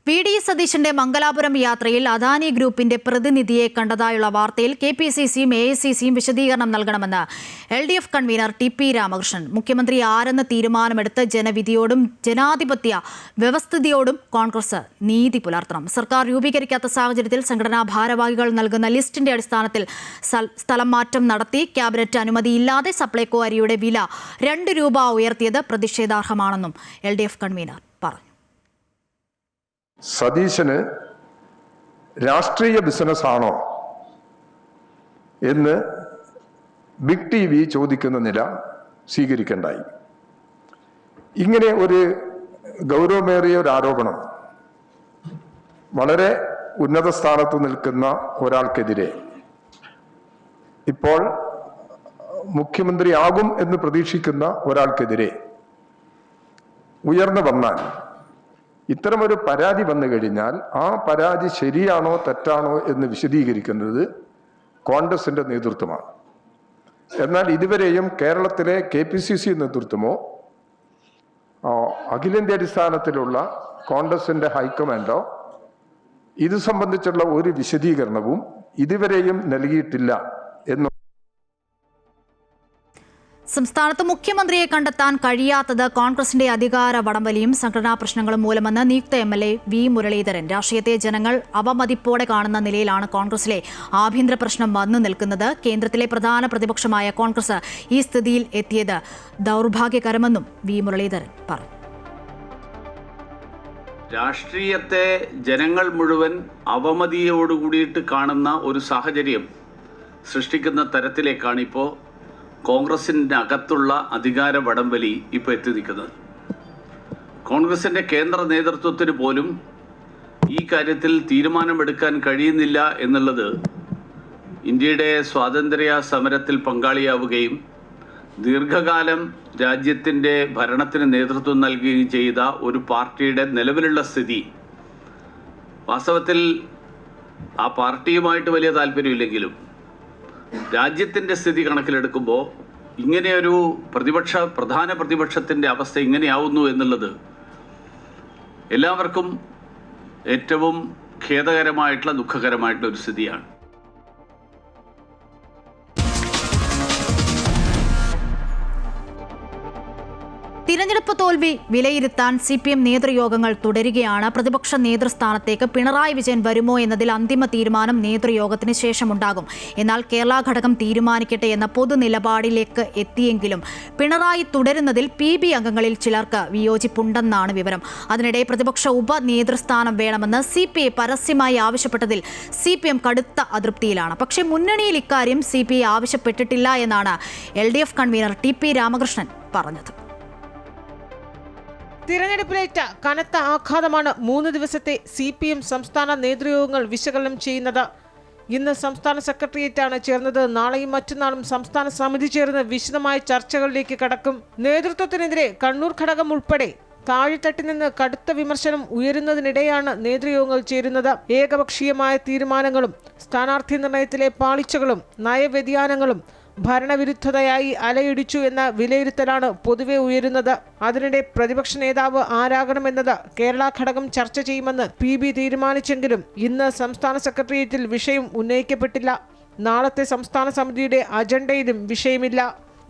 V D. സതീശന്റെ മംഗലാപുരം യാത്രയിൽ അദാനി ഗ്രൂപ്പിന്റെ പ്രതിനിധിയെ കണ്ടതായുള്ള വാർത്തയിൽ കെ.പി.സി.സിയും എ.ഐ.സി.സിയും വിശദീകരണം നൽകണമെന്ന് LDF കൺവീനർ ടി.പി. രാമകൃഷ്ണൻ. മുഖ്യമന്ത്രി ആരെന്ന് തീരുമാനമെടുത്ത് ജനവിധിയോടും ജനാധിപത്യ വ്യവസ്ഥിതിയോടും കോൺഗ്രസ് നീതി പുലർത്തണം. സർക്കാർ രൂപീകരിക്കാത്ത സാഹചര്യത്തിൽ സംഘടനാ ഭാരവാഹികൾ നൽകുന്ന ലിസ്റ്റിന്റെ അടിസ്ഥാനത്തിൽ സ്ഥലം മാറ്റം നടത്തി ക്യാബിനറ്റ് അനുമതിയില്ലാതെ സപ്ലൈകോ അരിയുടെ വില 2 രൂപ ഉയർത്തിയത് പ്രതിഷേധാർഹമാണെന്നും LDF കൺവീനർ പറഞ്ഞു. സതീശന് രാഷ്ട്രീയ ബിസിനസ് ആണോ എന്ന് ബിഗ് TV ചോദിക്കുന്ന നില സ്വീകരിക്കേണ്ടായി. ഇങ്ങനെ ഒരു ഗൗരവമേറിയ ഒരു ആരോപണം വളരെ ഉന്നത സ്ഥാനത്ത് നിൽക്കുന്ന ഒരാൾക്കെതിരെ ഇപ്പോൾ മുഖ്യമന്ത്രിയാകും എന്ന് പ്രതീക്ഷിക്കുന്ന ഒരാൾക്കെതിരെ ഉയർന്നു വന്നാൽ, ഇത്തരമൊരു പരാതി വന്നു കഴിഞ്ഞാൽ ആ പരാതി ശരിയാണോ തെറ്റാണോ എന്ന് വിശദീകരിക്കുന്നത് കോൺഗ്രസിന്റെ നേതൃത്വമാണ്. എന്നാൽ ഇതുവരെയും കേരളത്തിലെ KPCC നേതൃത്വമോ അഖിലേന്ത്യാ അടിസ്ഥാനത്തിലുള്ള കോൺഗ്രസിന്റെ ഹൈക്കമാൻഡോ ഇത് സംബന്ധിച്ചുള്ള ഒരു വിശദീകരണവും ഇതുവരെയും നൽകിയിട്ടില്ല എന്ന്. സംസ്ഥാനത്ത് മുഖ്യമന്ത്രിയെ കണ്ടെത്താൻ കഴിയാത്തത് കോൺഗ്രസിന്റെ അധികാര വടംവലിയും സംഘടനാ പ്രശ്നങ്ങളും മൂലമെന്ന് നിയുക്ത MLA വി. മുരളീധരൻ. രാഷ്ട്രീയത്തെ ജനങ്ങൾ അവമതിപ്പോടെ കാണുന്ന നിലയിലാണ് കോൺഗ്രസിലെ ആഭ്യന്തര പ്രശ്നം വന്നു നിൽക്കുന്നത്. കേന്ദ്രത്തിലെ പ്രധാന പ്രതിപക്ഷമായ കോൺഗ്രസ് ഈ സ്ഥിതിയിൽ എത്തിയത് ദൗർഭാഗ്യകരമെന്നും വി. മുരളീധരൻ പറഞ്ഞു. രാഷ്ട്രീയത്തെ ജനങ്ങൾ മുഴുവൻ അവമതിയോടുകൂടിയിട്ട് കാണുന്ന ഒരു സാഹചര്യം സൃഷ്ടിക്കുന്ന തരത്തിലേക്കാണ് ഇപ്പോൾ കോൺഗ്രസിൻ്റെ അകത്തുള്ള അധികാര വടംവലി ഇപ്പോൾ എത്തി നിൽക്കുന്നത്. കോൺഗ്രസിൻ്റെ കേന്ദ്ര നേതൃത്വത്തിന് പോലും ഈ കാര്യത്തിൽ തീരുമാനമെടുക്കാൻ കഴിയുന്നില്ല എന്നുള്ളത് ഇന്ത്യയുടെ സ്വാതന്ത്ര്യ സമരത്തിൽ പങ്കാളിയാവുകയും ദീർഘകാലം രാജ്യത്തിൻ്റെ ഭരണത്തിന് നേതൃത്വം നൽകുകയും ചെയ്ത ഒരു പാർട്ടിയുടെ നിലവിലുള്ള സ്ഥിതി, വാസ്തവത്തിൽ ആ പാർട്ടിയുമായിട്ട് വലിയ താല്പര്യമില്ലെങ്കിലും രാജ്യത്തിൻ്റെ സ്ഥിതി കണക്കിലെടുക്കുമ്പോൾ ഇങ്ങനെയൊരു പ്രധാന പ്രതിപക്ഷത്തിൻ്റെ അവസ്ഥ ഇങ്ങനെയാവുന്നു എന്നുള്ളത് എല്ലാവർക്കും ഏറ്റവും ഖേദകരമായിട്ടുള്ള ദുഃഖകരമായിട്ടുള്ള ഒരു സ്ഥിതിയാണ്. തിരഞ്ഞെടുപ്പ് തോൽവി വിലയിരുത്താൻ CPM നേതൃയോഗങ്ങൾ തുടരുകയാണ്. പ്രതിപക്ഷ നേതൃസ്ഥാനത്തേക്ക് പിണറായി വിജയൻ വരുമോ എന്നതിൽ അന്തിമ തീരുമാനം നേതൃയോഗത്തിന് ശേഷമുണ്ടാകും. എന്നാൽ കേരള ഘടകം തീരുമാനിക്കട്ടെ എന്ന പൊതു നിലപാടിലേക്ക് എത്തിയെങ്കിലും പിണറായി തുടരുന്നതിൽ PB അംഗങ്ങളിൽ ചിലർക്ക് വിയോജിപ്പുണ്ടെന്നാണ് വിവരം. അതിനിടെ പ്രതിപക്ഷ ഉപനേതൃസ്ഥാനം വേണമെന്ന് CPI പരസ്യമായി ആവശ്യപ്പെട്ടതിൽ CPM കടുത്ത അതൃപ്തിയിലാണ്. പക്ഷേ മുന്നണിയിൽ ഇക്കാര്യം CPI ആവശ്യപ്പെട്ടിട്ടില്ല എന്നാണ് LDF കൺവീനർ ടി.പി. രാമകൃഷ്ണൻ പറഞ്ഞത്. തിരഞ്ഞെടുപ്പിലേറ്റ കനത്ത ആഘാതമാണ് 3 ദിവസത്തെ CPM സംസ്ഥാന നേതൃയോഗങ്ങൾ വിശകലനം ചെയ്യുന്നത്. ഇന്ന് സംസ്ഥാന സെക്രട്ടേറിയറ്റാണ് ചേർന്നത്. നാളെയും മറ്റന്നാളും സംസ്ഥാന സമിതി ചേർന്ന് വിശദമായ ചർച്ചകളിലേക്ക് കടക്കും. നേതൃത്വത്തിനെതിരെ കണ്ണൂർ ഘടകം ഉൾപ്പെടെ താഴെത്തട്ടിൽ നിന്ന് കടുത്ത വിമർശനം ഉയരുന്നതിനിടെയാണ് നേതൃയോഗങ്ങൾ ചേരുന്നത്. ഏകപക്ഷീയമായ തീരുമാനങ്ങളും സ്ഥാനാർത്ഥി നിർണയത്തിലെ പാളിച്ചകളും നയവ്യതിയാനങ്ങളും ഭരണവിരുദ്ധതയായി അലയിടിച്ചു എന്ന വിലയിരുത്തലാണ് പൊതുവെ ഉയരുന്നത്. അതിനിടെ പ്രതിപക്ഷ നേതാവ് ആരാകണമെന്നത് കേരള ഘടകം ചർച്ച ചെയ്യുമെന്ന് PB തീരുമാനിച്ചെങ്കിലും ഇന്ന് സംസ്ഥാന സെക്രട്ടേറിയറ്റിൽ വിഷയം ഉന്നയിക്കപ്പെട്ടില്ല. നാളത്തെ സംസ്ഥാന സമിതിയുടെ അജണ്ടയിലും വിഷയമില്ല.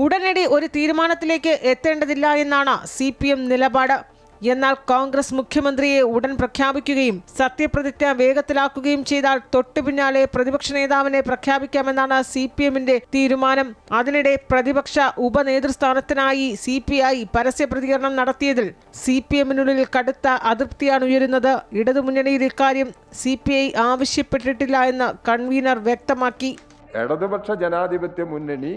ഉടനടി ഒരു തീരുമാനത്തിലേക്ക് എത്തേണ്ടതില്ല എന്നാണ് CPM നിലപാട്. എന്നാൽ കോൺഗ്രസ് മുഖ്യമന്ത്രിയെ ഉടൻ പ്രഖ്യാപിക്കുകയും സത്യപ്രതിജ്ഞ വേഗത്തിലാക്കുകയും ചെയ്താൽ തൊട്ടു പിന്നാലെ പ്രതിപക്ഷ നേതാവിനെ പ്രഖ്യാപിക്കാമെന്നാണ് CPMന്റെ തീരുമാനം. അതിനിടെ പ്രതിപക്ഷ ഉപനേതൃസ്ഥാനത്തിനായി CPI പരസ്യ പ്രതികരണം നടത്തിയതിൽ CPMനുള്ളിൽ കടുത്ത അതൃപ്തിയാണ് ഉയരുന്നത്. ഇടതുമുന്നണിയിൽ ഇക്കാര്യം CPI ആവശ്യപ്പെട്ടിട്ടില്ല എന്ന് കൺവീനർ വ്യക്തമാക്കി. ഇടതുപക്ഷ ജനാധിപത്യ മുന്നണി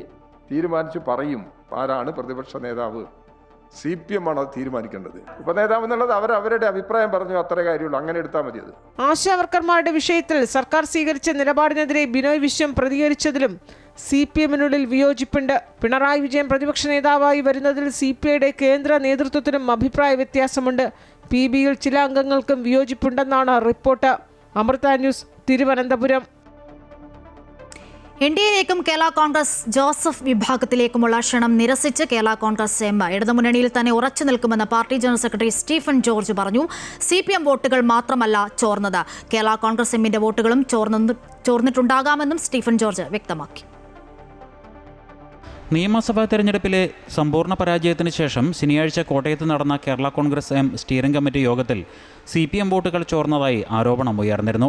തീരുമാനിച്ചു പറയും ആരാണ് പ്രതിപക്ഷ നേതാവ് CPM ആണ് അത് തീരുമാനിക്കേണ്ടത്. ഉപനേതാവ് എന്നുള്ളത് അവരുടെ അഭിപ്രായം പറഞ്ഞു, അത്രേ കാര്യമുള്ളൂ. അങ്ങനെ എടുത്താൽ മതി. അത് ആശാവർക്കർമാരുടെ വിഷയത്തിൽ സർക്കാർ സ്വീകരിച്ച നിലപാടിനെതിരെ ബിനോയ് വിശ്വം പ്രതികരിച്ചതിലും CPM-നുള്ളിൽ വിയോജിപ്പുണ്ട്. പിണറായി വിജയൻ പ്രതിപക്ഷ നേതാവായി വരുന്നതിൽ CPI-യുടെ കേന്ദ്ര നേതൃത്വത്തിനും അഭിപ്രായ വ്യത്യാസമുണ്ട്. PB-യിൽ ചില അംഗങ്ങൾക്കും വിയോജിപ്പുണ്ടെന്നാണ് റിപ്പോർട്ട്. അമൃത ന്യൂസ്, തിരുവനന്തപുരം. NDA-യിലേക്കും കേരള കോൺഗ്രസ് ജോസഫ് വിഭാഗത്തിലേക്കുമുള്ള ക്ഷണം നിരസിച്ച് കേരള കോൺഗ്രസ് എം ഇടതുമുന്നണിയിൽ തന്നെ ഉറച്ചു നിൽക്കുമെന്ന് party general secretary Stephen George പറഞ്ഞു. CPM വോട്ടുകൾ മാത്രമല്ല ചോർന്നത്, കേരള കോൺഗ്രസ് എമ്മിന്റെ വോട്ടുകളും ചോർന്നിട്ടുണ്ടാകാമെന്നും സ്റ്റീഫൻ ജോർജ് വ്യക്തമാക്കി. നിയമസഭാ തെരഞ്ഞെടുപ്പിലെ സമ്പൂർണ്ണ പരാജയത്തിന് ശേഷം ശനിയാഴ്ച കോട്ടയത്ത് നടന്ന Kerala Congress M steering committee യോഗത്തിൽ CPM വോട്ടുകൾ ചോർന്നതായി ആരോപണം ഉയർന്നിരുന്നു.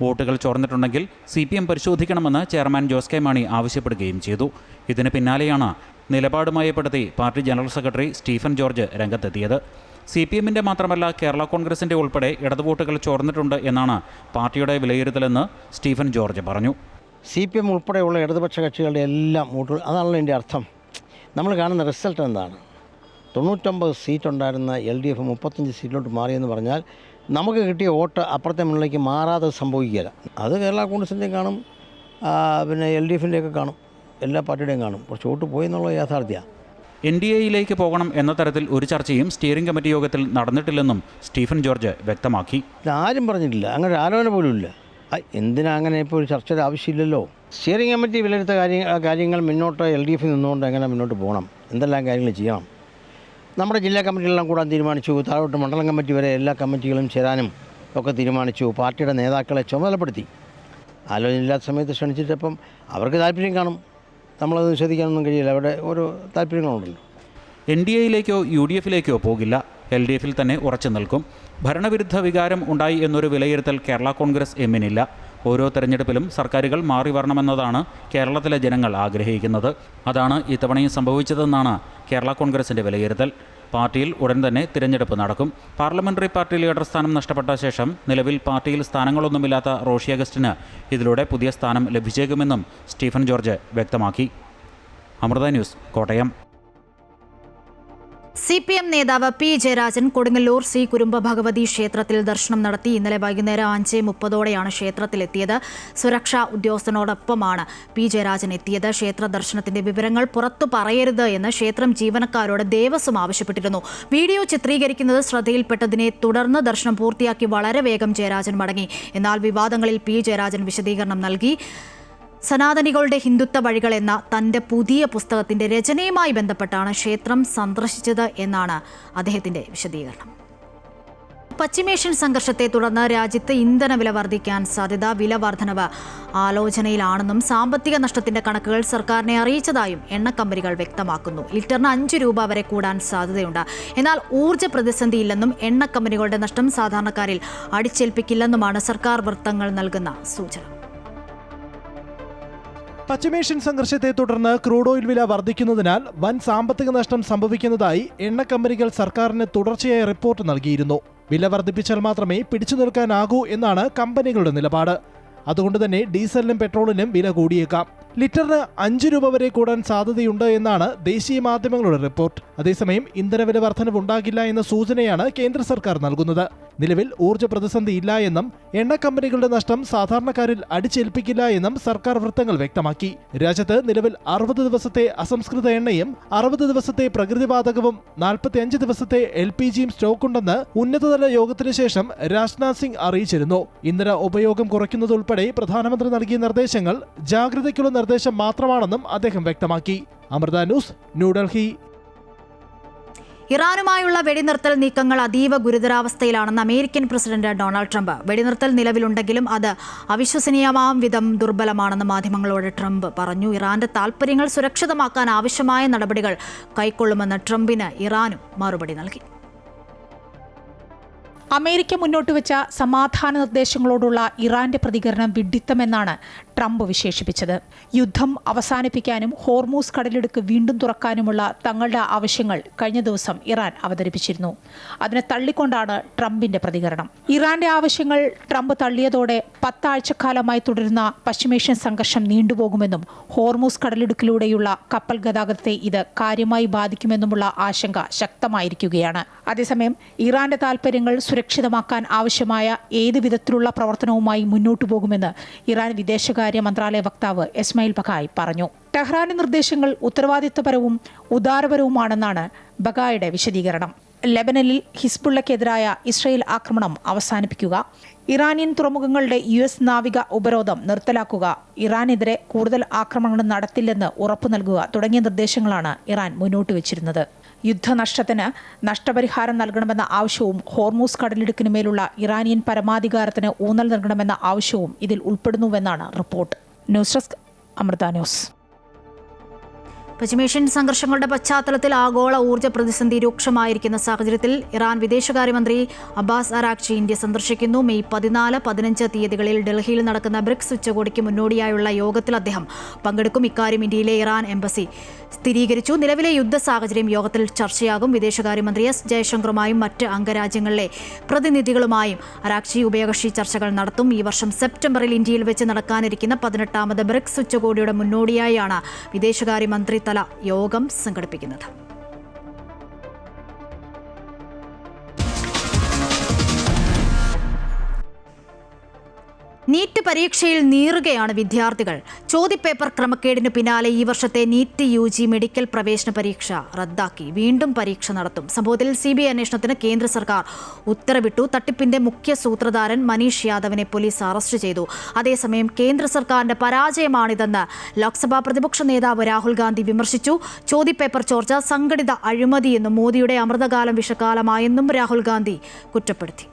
വോട്ടുകൾ ചോർന്നിട്ടുണ്ടെങ്കിൽ CPM പരിശോധിക്കണമെന്ന് ചെയർമാൻ ജോസ് കെ മാണി ആവശ്യപ്പെടുകയും ചെയ്തു. ഇതിന് പിന്നാലെയാണ് നിലപാടുമയപ്പെടുത്തി party general secretary Stephen George രംഗത്തെത്തിയത്. CPM-ന്റെ മാത്രമല്ല കേരള കോൺഗ്രസിൻ്റെ ഉൾപ്പെടെ ഇടത് വോട്ടുകൾ ചോർന്നിട്ടുണ്ട് എന്നാണ് പാർട്ടിയുടെ വിലയിരുത്തലെന്ന് സ്റ്റീഫൻ ജോർജ് പറഞ്ഞു. CPM ഉൾപ്പെടെയുള്ള ഇടതുപക്ഷ കക്ഷികളുടെ എല്ലാം വോട്ടുകൾ, അതാണല്ലോ എൻ്റെ അർത്ഥം. നമ്മൾ കാണുന്ന റിസൾട്ട് എന്താണ്? 99 സീറ്റ് ഉണ്ടായിരുന്ന LDF 35 സീറ്റിലോട്ട് മാറിയെന്ന് പറഞ്ഞാൽ നമുക്ക് കിട്ടിയ വോട്ട് അപ്പുറത്തെ മുന്നിലേക്ക് മാറാതെ സംഭവിക്കുകയില്ല. അത് കേരള കോൺഗ്രസിൻ്റെയും കാണും, പിന്നെ LDF-ൻ്റെയൊക്കെ കാണും, എല്ലാ പാർട്ടിയുടെയും കാണും. കുറച്ച് വോട്ട് പോയി എന്നുള്ള യാഥാർത്ഥ്യമാണ്. NDA-യിലേക്ക് പോകണം എന്ന തരത്തിൽ ഒരു ചർച്ചയും സ്റ്റിയറിംഗ് കമ്മിറ്റി യോഗത്തിൽ നടന്നിട്ടില്ലെന്നും സ്റ്റീഫൻ ജോർജ് വ്യക്തമാക്കി. ആരും പറഞ്ഞിട്ടില്ല, അങ്ങനെ ആലോചന പോലും ഇല്ല. എന്തിനാ അങ്ങനെ ഇപ്പോൾ ഒരു ചർച്ചയുടെ ആവശ്യമില്ലല്ലോ. സ്റ്റിയറിംഗ് കമ്മിറ്റി വിലയിരുത്ത കാര്യങ്ങൾ മുന്നോട്ട് LDF നിന്നുകൊണ്ട് എങ്ങനെ മുന്നോട്ട് പോകണം, എന്തെല്ലാം കാര്യങ്ങൾ ചെയ്യണം, നമ്മുടെ ജില്ലാ കമ്മിറ്റികളെല്ലാം കൂടാൻ തീരുമാനിച്ചു. താഴോട്ട് മണ്ഡലം കമ്മിറ്റി വരെ എല്ലാ കമ്മിറ്റികളും ചേരാനും ഒക്കെ തീരുമാനിച്ചു. പാർട്ടിയുടെ നേതാക്കളെ ചുമതലപ്പെടുത്തി. ആലോചനയില്ലാത്ത സമയത്ത് ക്ഷണിച്ചിട്ടപ്പം അവർക്ക് താല്പര്യം കാണും, നമ്മളത് നിഷേധിക്കാനൊന്നും കഴിയില്ല. അവിടെ ഓരോ താല്പര്യങ്ങളുണ്ടല്ലോ. NDA-യിലേക്കോ UDF-ലേക്കോ പോകില്ല, LDF-ൽ തന്നെ ഉറച്ചു നിൽക്കും. ഭരണവിരുദ്ധ വികാരം ഉണ്ടായി എന്നൊരു വിലയിരുത്തൽ കേരള കോൺഗ്രസ് എമ്മിനില്ല. ഓരോ തെരഞ്ഞെടുപ്പിലും സർക്കാരുകൾ മാറി വരണമെന്നതാണ് കേരളത്തിലെ ജനങ്ങൾ ആഗ്രഹിക്കുന്നത്. അതാണ് ഇത്തവണയും സംഭവിച്ചതെന്നാണ് കേരള കോൺഗ്രസിൻ്റെ വിലയിരുത്തൽ. പാർട്ടിയിൽ ഉടൻ തന്നെ തിരഞ്ഞെടുപ്പ് നടക്കും. പാർലമെന്ററി പാർട്ടി ലീഡർ സ്ഥാനം നഷ്ടപ്പെട്ട ശേഷം നിലവിൽ പാർട്ടിയിൽ സ്ഥാനങ്ങളൊന്നുമില്ലാത്ത റോഷി അഗസ്റ്റിന് ഇതിലൂടെ പുതിയ സ്ഥാനം ലഭിച്ചേക്കുമെന്നും സ്റ്റീഫൻ ജോർജ് വ്യക്തമാക്കി. അമൃത ന്യൂസ്, കോട്ടയം. CPM നേതാവ് P. ജയരാജൻ കൊടുങ്ങല്ലൂർ ശ്രീ കുരുമ്പ ഭഗവതി ക്ഷേത്രത്തിൽ ദർശനം നടത്തി. ഇന്നലെ വൈകുന്നേരം 5:30 ക്ഷേത്രത്തിലെത്തിയത്. സുരക്ഷാ ഉദ്യോഗസ്ഥനോടൊപ്പമാണ് P. ജയരാജൻ എത്തിയത്. ക്ഷേത്ര ദർശനത്തിന്റെ വിവരങ്ങൾ പുറത്തു പറയരുത് എന്ന് ക്ഷേത്രം ജീവനക്കാരോട് ദേവസ്വം ആവശ്യപ്പെട്ടിരുന്നു. വീഡിയോ ചിത്രീകരിക്കുന്നത് ശ്രദ്ധയിൽപ്പെട്ടതിനെ തുടർന്ന് ദർശനം പൂർത്തിയാക്കി വളരെ വേഗം ജയരാജൻ മടങ്ങി. എന്നാൽ വിവാദങ്ങളിൽ P. ജയരാജൻ വിശദീകരണം നൽകി. സനാതനികളുടെ ഹിന്ദുത്വ വഴികൾ എന്ന തൻ്റെ പുതിയ പുസ്തകത്തിൻ്റെ രചനയുമായി ബന്ധപ്പെട്ടാണ് ക്ഷേത്രം സന്ദർശിച്ചത് എന്നാണ് അദ്ദേഹത്തിൻ്റെ വിശദീകരണം. പശ്ചിമേഷ്യൻ സംഘർഷത്തെ തുടർന്ന് രാജ്യത്ത് ഇന്ധനവില വർദ്ധിക്കാൻ സാധ്യത. വില വർധനവ് ആലോചനയിലാണെന്നും സാമ്പത്തിക നഷ്ടത്തിന്റെ കണക്കുകൾ സർക്കാരിനെ അറിയിച്ചതായും എണ്ണ കമ്പനികൾ വ്യക്തമാക്കുന്നു. ലിറ്ററിന് 5 രൂപ വരെ കൂടാൻ സാധ്യതയുണ്ട്. എന്നാൽ ഊർജ്ജ പ്രതിസന്ധി ഇല്ലെന്നും എണ്ണ കമ്പനികളുടെ നഷ്ടം സാധാരണക്കാരിൽ അടിച്ചേൽപ്പിക്കില്ലെന്നുമാണ് സർക്കാർ വൃത്തങ്ങൾ നൽകുന്ന സൂചന. പശ്ചിമേഷ്യൻ സംഘർഷത്തെ തുടർന്ന് ക്രൂഡ് ഓയിൽ വില വർദ്ധിക്കുന്നതിനാൽ വൻ സാമ്പത്തിക നഷ്ടം സംഭവിക്കുന്നതായി എണ്ണ കമ്പനികൾ സർക്കാരിന് തുടർച്ചയായ റിപ്പോർട്ട് നൽകിയിരുന്നു. വില വർദ്ധിപ്പിച്ചാൽ മാത്രമേ പിടിച്ചു നിൽക്കാനാകൂ എന്നാണ് കമ്പനികളുടെ നിലപാട്. അതുകൊണ്ട് തന്നെ ഡീസലിനും പെട്രോളിനും വില കൂടിയേക്കാം. ലിറ്ററിന് 5 രൂപ വരെ കൂടാൻ സാധ്യതയുണ്ട് എന്നാണ് ദേശീയ മാധ്യമങ്ങളുടെ റിപ്പോർട്ട്. അതേസമയം ഇന്ധനവില വർധനവുണ്ടാകില്ല എന്ന സൂചനയാണ് കേന്ദ്ര സർക്കാർ നൽകുന്നത്. നിലവിൽ ഊർജ്ജ പ്രതിസന്ധി ഇല്ല എന്നും എണ്ണ കമ്പനികളുടെ നഷ്ടം സാധാരണക്കാരിൽ അടിച്ചേൽപ്പിക്കില്ല എന്നും സർക്കാർ വൃത്തങ്ങൾ വ്യക്തമാക്കി. രാജ്യത്ത് നിലവിൽ 60 ദിവസത്തെ അസംസ്കൃത എണ്ണയും 60 ദിവസത്തെ പ്രകൃതിവാതകവും 45 ദിവസത്തെ LPG-യും സ്റ്റോക്കുണ്ടെന്ന് ഉന്നതതല യോഗത്തിന് ശേഷം രാജ്നാഥ് സിംഗ് അറിയിച്ചിരുന്നു. ഇന്ധന ഉപയോഗം കുറയ്ക്കുന്നതുൾപ്പെടെ പ്രധാനമന്ത്രി നൽകിയ നിർദ്ദേശങ്ങൾ ജാഗ്രതയ്ക്കുള്ള നിർദ്ദേശം മാത്രമാണെന്നും അദ്ദേഹം വ്യക്തമാക്കി. അമൃത ന്യൂസ്, ന്യൂഡൽഹി. ഇറാനുമായുള്ള വെടിനിർത്തൽ നീക്കങ്ങൾ അതീവ ഗുരുതരാവസ്ഥയിലാണെന്ന് അമേരിക്കൻ പ്രസിഡന്റ് ഡൊണാൾഡ് ട്രംപ്. വെടിനിർത്തൽ നിലവിലുണ്ടെങ്കിലും അത് അവിശ്വസനീയമാം വിധം ദുർബലമാണെന്ന് മാധ്യമങ്ങളോട് ട്രംപ് പറഞ്ഞു. ഇറാന്റെ താൽപര്യങ്ങൾ സുരക്ഷിതമാക്കാൻ ആവശ്യമായ നടപടികൾ കൈക്കൊള്ളുമെന്ന് ട്രംപിന് ഇറാനും മറുപടി നൽകി. അമേരിക്ക മുന്നോട്ട് വെച്ച സമാധാന നിർദ്ദേശങ്ങളോടുള്ള ഇറാന്റെ പ്രതികരണം വിഡ്ഢിത്തമെന്നാണ് ട്രംപ് വിശേഷിപ്പിച്ചത്. യുദ്ധം അവസാനിപ്പിക്കാനും ഹോർമൂസ് കടലിടുക്ക് വീണ്ടും തുറക്കാനുമുള്ള തങ്ങളുടെ ആവശ്യങ്ങൾ കഴിഞ്ഞ ദിവസം ഇറാൻ അവതരിപ്പിച്ചിരുന്നു. അതിനെ തള്ളിക്കൊണ്ടാണ് ട്രംപിന്റെ പ്രതികരണം. ഇറാന്റെ ആവശ്യങ്ങൾ ട്രംപ് തള്ളിയതോടെ 10 ആഴ്ചക്കാലമായി തുടരുന്ന പശ്ചിമേഷ്യൻ സംഘർഷം നീണ്ടുപോകുമെന്നും ഹോർമൂസ് കടലിടുക്കിലൂടെയുള്ള കപ്പൽ ഗതാഗതത്തെ ഇത് കാര്യമായി ബാധിക്കുമെന്നുമുള്ള ആശങ്ക ശക്തമായിരിക്കുകയാണ്. അതേസമയം ഇറാന്റെ താൽപര്യങ്ങൾ സുരക്ഷിതമാക്കാൻ ആവശ്യമായ ഏത് വിധത്തിലുള്ള പ്രവർത്തനവുമായി മുന്നോട്ടു പോകുമെന്ന് ഇറാൻ വിദേശകാര്യ മന്ത്രാലയ വക്താവ് ഇസ്മായിൽ ബഖായി പറഞ്ഞു. ടെഹ്റാന്റെ നിർദ്ദേശങ്ങൾ ഉത്തരവാദിത്വപരവും ഉദാരപരവുമാണെന്നാണ് ബഖായിയുടെ വിശദീകരണം. ലെബനനിൽ ഹിസ്ബുള്ളക്കെതിരായ ഇസ്രായേൽ ആക്രമണം അവസാനിപ്പിക്കുക, ഇറാനിയൻ തുറമുഖങ്ങളുടെ US നാവിക ഉപരോധം നിർത്തലാക്കുക, ഇറാനെതിരെ കൂടുതൽ ആക്രമണങ്ങൾ നടത്തില്ലെന്ന് ഉറപ്പു നൽകുക തുടങ്ങിയ നിർദ്ദേശങ്ങളാണ് ഇറാൻ മുന്നോട്ട് വച്ചിരുന്നത്. യുദ്ധനഷ്ടത്തിന് നഷ്ടപരിഹാരം നൽകണമെന്ന ആവശ്യവും ഹോർമൂസ് കടലിടുക്കിന് മേലുള്ള ഇറാനിയൻ പരമാധികാരത്തിന് ഊന്നൽ നൽകണമെന്ന ആവശ്യവും ഇതിൽ ഉൾപ്പെടുന്നുവെന്നാണ് report. News desk Amrita news. പശ്ചിമേഷ്യൻ സംഘർഷങ്ങളുടെ പശ്ചാത്തലത്തിൽ ആഗോള ഊർജ്ജ പ്രതിസന്ധി രൂക്ഷമായിരിക്കുന്ന സാഹചര്യത്തിൽ ഇറാൻ വിദേശകാര്യമന്ത്രി അബ്ബാസ് അരാക്ചി ഇന്ത്യ സന്ദർശിക്കുന്നു. മെയ് 14, 15 തീയതികളിൽ ഡൽഹിയിൽ നടക്കുന്ന ബ്രിക്സ് ഉച്ചകോടിക്ക് മുന്നോടിയായുള്ള യോഗത്തിൽ അദ്ദേഹം പങ്കെടുക്കും. ഇക്കാര്യം ഇന്ത്യയിലെ ഇറാൻ എംബസി സ്ഥിരീകരിച്ചു. നിലവിലെ യുദ്ധ സാഹചര്യം യോഗത്തിൽ ചർച്ചയാകും. വിദേശകാര്യമന്ത്രി എസ് ജയശങ്കറുമായും മറ്റ് അംഗരാജ്യങ്ങളിലെ പ്രതിനിധികളുമായും അരാക്ചി ഉഭയകക്ഷി ചർച്ചകൾ നടത്തും. ഈ വർഷം സെപ്റ്റംബറിൽ ഇന്ത്യയിൽ വെച്ച് നടക്കാനിരിക്കുന്ന 18ാമത് ബ്രിക്സ് ഉച്ചകോടിയുടെ മുന്നോടിയായാണ് വിദേശകാര്യമന്ത്രി തല യോഗം സംഘടിപ്പിക്കുന്നത്. നീറ്റ് പരീക്ഷയിൽ നീറുകയാണ് വിദ്യാർത്ഥികൾ. ചോദ്യപേപ്പർ ക്രമക്കേടിന് പിന്നാലെ ഈ വർഷത്തെ നീറ്റ് UG മെഡിക്കൽ പ്രവേശന പരീക്ഷ റദ്ദാക്കി. വീണ്ടും പരീക്ഷ നടത്തും. സംഭവത്തിൽ CBI അന്വേഷണത്തിന് കേന്ദ്ര സർക്കാർ ഉത്തരവിട്ടു. തട്ടിപ്പിന്റെ മുഖ്യ സൂത്രധാരൻ മനീഷ് യാദവിനെ പോലീസ് അറസ്റ്റ് ചെയ്തു. അതേസമയം കേന്ദ്ര സർക്കാരിന്റെ പരാജയമാണിതെന്ന് ലോക്സഭാ പ്രതിപക്ഷ നേതാവ് രാഹുൽ ഗാന്ധി വിമർശിച്ചു. ചോദ്യപേപ്പർ ചോർച്ച സംഘടിത അഴിമതിയെന്നും മോദിയുടെ അമൃതകാലം വിഷകാലമായെന്നും രാഹുൽ ഗാന്ധി കുറ്റപ്പെടുത്തി.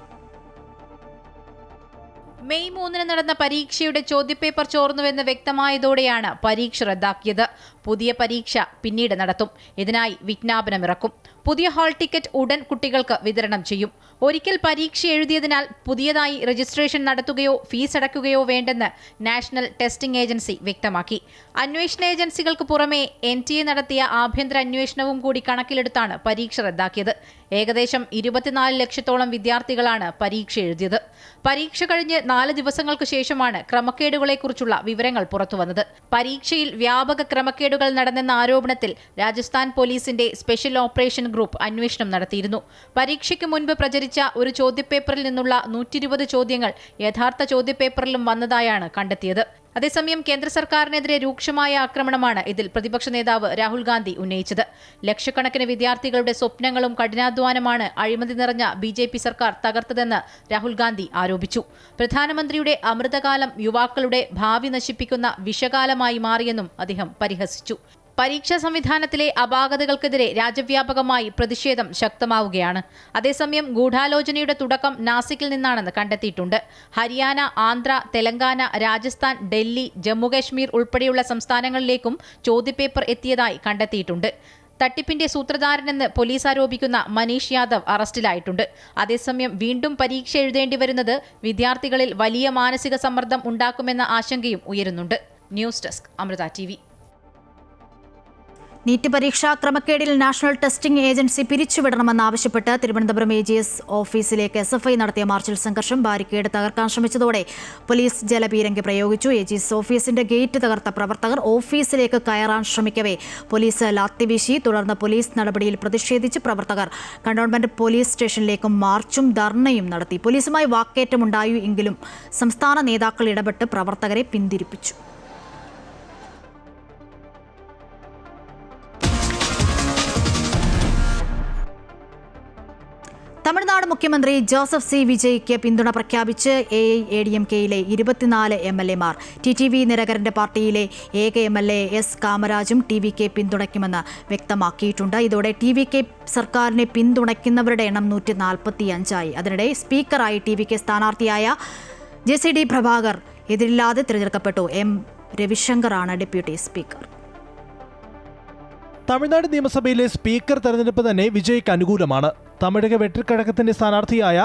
മെയ് 3 നടന്ന പരീക്ഷയുടെ ചോദ്യപേപ്പർ ചോർന്നുവെന്ന് വ്യക്തമായതോടെയാണ് പരീക്ഷ റദ്ദാക്കിയത്. പുതിയ പരീക്ഷ പിന്നീട് നടത്തും. ഇതിനായി വിജ്ഞാപനമിറക്കും. പുതിയ ഹാൾ ടിക്കറ്റ് ഉടൻ കുട്ടികൾക്ക് വിതരണം ചെയ്യും. ഒരിക്കൽ പരീക്ഷ എഴുതിയതിനാൽ പുതിയതായി രജിസ്ട്രേഷൻ നടത്തുകയോ ഫീസ് അടയ്ക്കുകയോ വേണ്ടെന്ന് നാഷണൽ ടെസ്റ്റിംഗ് ഏജൻസി വ്യക്തമാക്കി. അന്വേഷണ ഏജൻസികൾക്ക് പുറമെ NTA നടത്തിയ ആഭ്യന്തര അന്വേഷണവും കൂടി കണക്കിലെടുത്താണ് പരീക്ഷ റദ്ദാക്കിയത്. ഏകദേശം 24 ലക്ഷത്തോളം വിദ്യാർത്ഥികളാണ് പരീക്ഷ എഴുതിയത്. പരീക്ഷ കഴിഞ്ഞ് 4 ദിവസങ്ങൾക്ക് ശേഷമാണ് ക്രമക്കേടുകളെക്കുറിച്ചുള്ള വിവരങ്ങൾ പുറത്തുവന്നത്. പരീക്ഷയിൽ വ്യാപക ക്രമക്കേടുകൾ നടന്നെന്ന ആരോപണത്തിൽ രാജസ്ഥാൻ പോലീസിന്റെ സ്പെഷ്യൽ ഓപ്പറേഷൻ ഗ്രൂപ്പ് അന്വേഷണം നടത്തിയിരുന്നു. പരീക്ഷയ്ക്ക് മുൻപ് പ്രചരിച്ച ഒരു ചോദ്യപേപ്പറിൽ നിന്നുള്ള 120 ചോദ്യങ്ങൾ യഥാർത്ഥ ചോദ്യപേപ്പറിലും വന്നതായാണ് കണ്ടെത്തിയത്. അതേസമയം കേന്ദ്ര സർക്കാരിനെതിരെ രൂക്ഷമായ ആക്രമണമാണ് ഇതിൽ പ്രതിപക്ഷ നേതാവ് രാഹുൽ ഗാന്ധി ഉന്നയിച്ചത്. ലക്ഷക്കണക്കിന് വിദ്യാർത്ഥികളുടെ സ്വപ്നങ്ങളും കഠിനാധ്വാനമാണ് അഴിമതി നിറഞ്ഞ BJP സർക്കാർ തകർത്തതെന്ന് രാഹുൽ ഗാന്ധി ആരോപിച്ചു. പ്രധാനമന്ത്രിയുടെ അമൃതകാലം യുവാക്കളുടെ ഭാവി നശിപ്പിക്കുന്ന വിഷകാലമായി മാറിയെന്നും അദ്ദേഹം പരിഹസിച്ചു. പരീക്ഷാ സംവിധാനത്തിലെ അപാകതകൾക്കെതിരെ രാജ്യവ്യാപകമായി പ്രതിഷേധം ശക്തമാവുകയാണ്. അതേസമയം ഗൂഢാലോചനയുടെ തുടക്കം നാസിക്കിൽ നിന്നാണെന്ന് കണ്ടെത്തിയിട്ടുണ്ട്. ഹരിയാന, ആന്ധ്ര, തെലങ്കാന, രാജസ്ഥാൻ, ഡൽഹി, ജമ്മുകശ്മീർ ഉൾപ്പെടെയുള്ള സംസ്ഥാനങ്ങളിലേക്കും ചോദ്യപേപ്പർ എത്തിയതായി കണ്ടെത്തിയിട്ടുണ്ട്. തട്ടിപ്പിന്റെ സൂത്രധാരനെന്ന് പോലീസ് ആരോപിക്കുന്ന മനീഷ് യാദവ് അറസ്റ്റിലായിട്ടുണ്ട്. അതേസമയം വീണ്ടും പരീക്ഷ എഴുതേണ്ടി വരുന്നത് വിദ്യാർത്ഥികളിൽ വലിയ മാനസിക സമ്മർദ്ദം ഉണ്ടാക്കുമെന്ന ആശങ്കയും ഉയരുന്നുണ്ട്. News desk Amrita TV. NEET പരീക്ഷാ ക്രമക്കേടിൽ നാഷണൽ ടെസ്റ്റിംഗ് ഏജൻസി പിരിച്ചുവിടണമെന്നാവശ്യപ്പെട്ട് തിരുവനന്തപുരം AGS ഓഫീസിലേക്ക് SFI നടത്തിയ മാർച്ചിൽ സംഘർഷം. ബാരിക്കേഡ് തകർക്കാൻ ശ്രമിച്ചതോടെ പോലീസ് ജലപീരങ്കി പ്രയോഗിച്ചു. AGS ഓഫീസിന്റെ ഗേറ്റ് തകർത്ത പ്രവർത്തകർ ഓഫീസിലേക്ക് കയറാൻ ശ്രമിക്കവേ പോലീസ് ലാത്തിവീശി. തുടർന്ന് പോലീസ് നടപടിയിൽ പ്രതിഷേധിച്ച് പ്രവർത്തകർ കണ്ടോൺമെന്റ് പോലീസ് സ്റ്റേഷനിലേക്കും മാർച്ചും ധർണയും നടത്തി. പോലീസുമായി വാക്കേറ്റമുണ്ടായി എങ്കിലും സംസ്ഥാന നേതാക്കൾ ഇടപെട്ട് പ്രവർത്തകരെ പിന്തിരിപ്പിച്ചു. തമിഴ്നാട് മുഖ്യമന്ത്രി ജോസഫ് C. വിജയ്ക്ക് പിന്തുണ പ്രഖ്യാപിച്ച് AIADMKയിലെ 24 MLA മാർ. TTV ദിനകരന്റെ പാർട്ടിയിലെ ഏക MLA S. കാമരാജും TVK പിന്തുണയ്ക്കുമെന്ന് വ്യക്തമാക്കിയിട്ടുണ്ട്. ഇതോടെ TVK സർക്കാരിനെ പിന്തുണയ്ക്കുന്നവരുടെ എണ്ണം 145 അതിനിടെ സ്പീക്കറായി TVK സ്ഥാനാർത്ഥിയായ JCD പ്രഭാകർ എതിരില്ലാതെ തിരഞ്ഞെടുക്കപ്പെട്ടു. M. രവിശങ്കറാണ് ഡെപ്യൂട്ടി സ്പീക്കർ. തമിഴ്നാട് നിയമസഭയിലെ സ്പീക്കർ തെരഞ്ഞെടുപ്പ് തന്നെ വിജയ്ക്ക് അനുകൂലമാണ്. തമിഴക വെട്ടിക്കഴകത്തിന്റെ സ്ഥാനാർത്ഥിയായ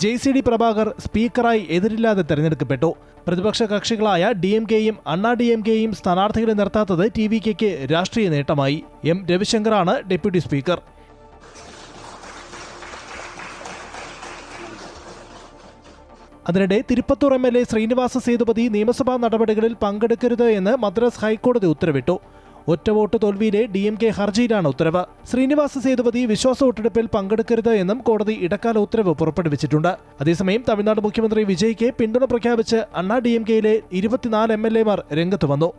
JCD പ്രഭാകർ സ്പീക്കറായി എതിരില്ലാതെ തെരഞ്ഞെടുക്കപ്പെട്ടു. പ്രതിപക്ഷ കക്ഷികളായ DMKയും അണ്ണാ DMKയും സ്ഥാനാർത്ഥികളെ നിർത്താത്തത് TVKയ്ക്ക് രാഷ്ട്രീയ നേട്ടമായി. M. രവിശങ്കറാണ് ഡെപ്യൂട്ടി സ്പീക്കർ. അതിനിടെ തിരുപ്പത്തൂർ MLA ശ്രീനിവാസ സേതുപതി നിയമസഭാ നടപടികളിൽ പങ്കെടുക്കരുത് എന്ന് മദ്രാസ് ഹൈക്കോടതി ഉത്തരവിട്ടു. ഒറ്റ വോട്ട് തോൽവിയിലെ DMK ഹർജിയിലാണ് ഉത്തരവ്. ശ്രീനിവാസ സേതുപതി വിശ്വാസ വോട്ടെടുപ്പിൽ പങ്കെടുക്കരുത് എന്നും കോടതി ഇടക്കാല ഉത്തരവ് പുറപ്പെടുവിച്ചിട്ടുണ്ട്. അതേസമയം തമിഴ്നാട് മുഖ്യമന്ത്രി വിജയ്ക്ക് പിന്തുണ പ്രഖ്യാപിച്ച് അണ്ണാ DMKയിലെ 24 MLAമാർ രംഗത്ത് വന്നു.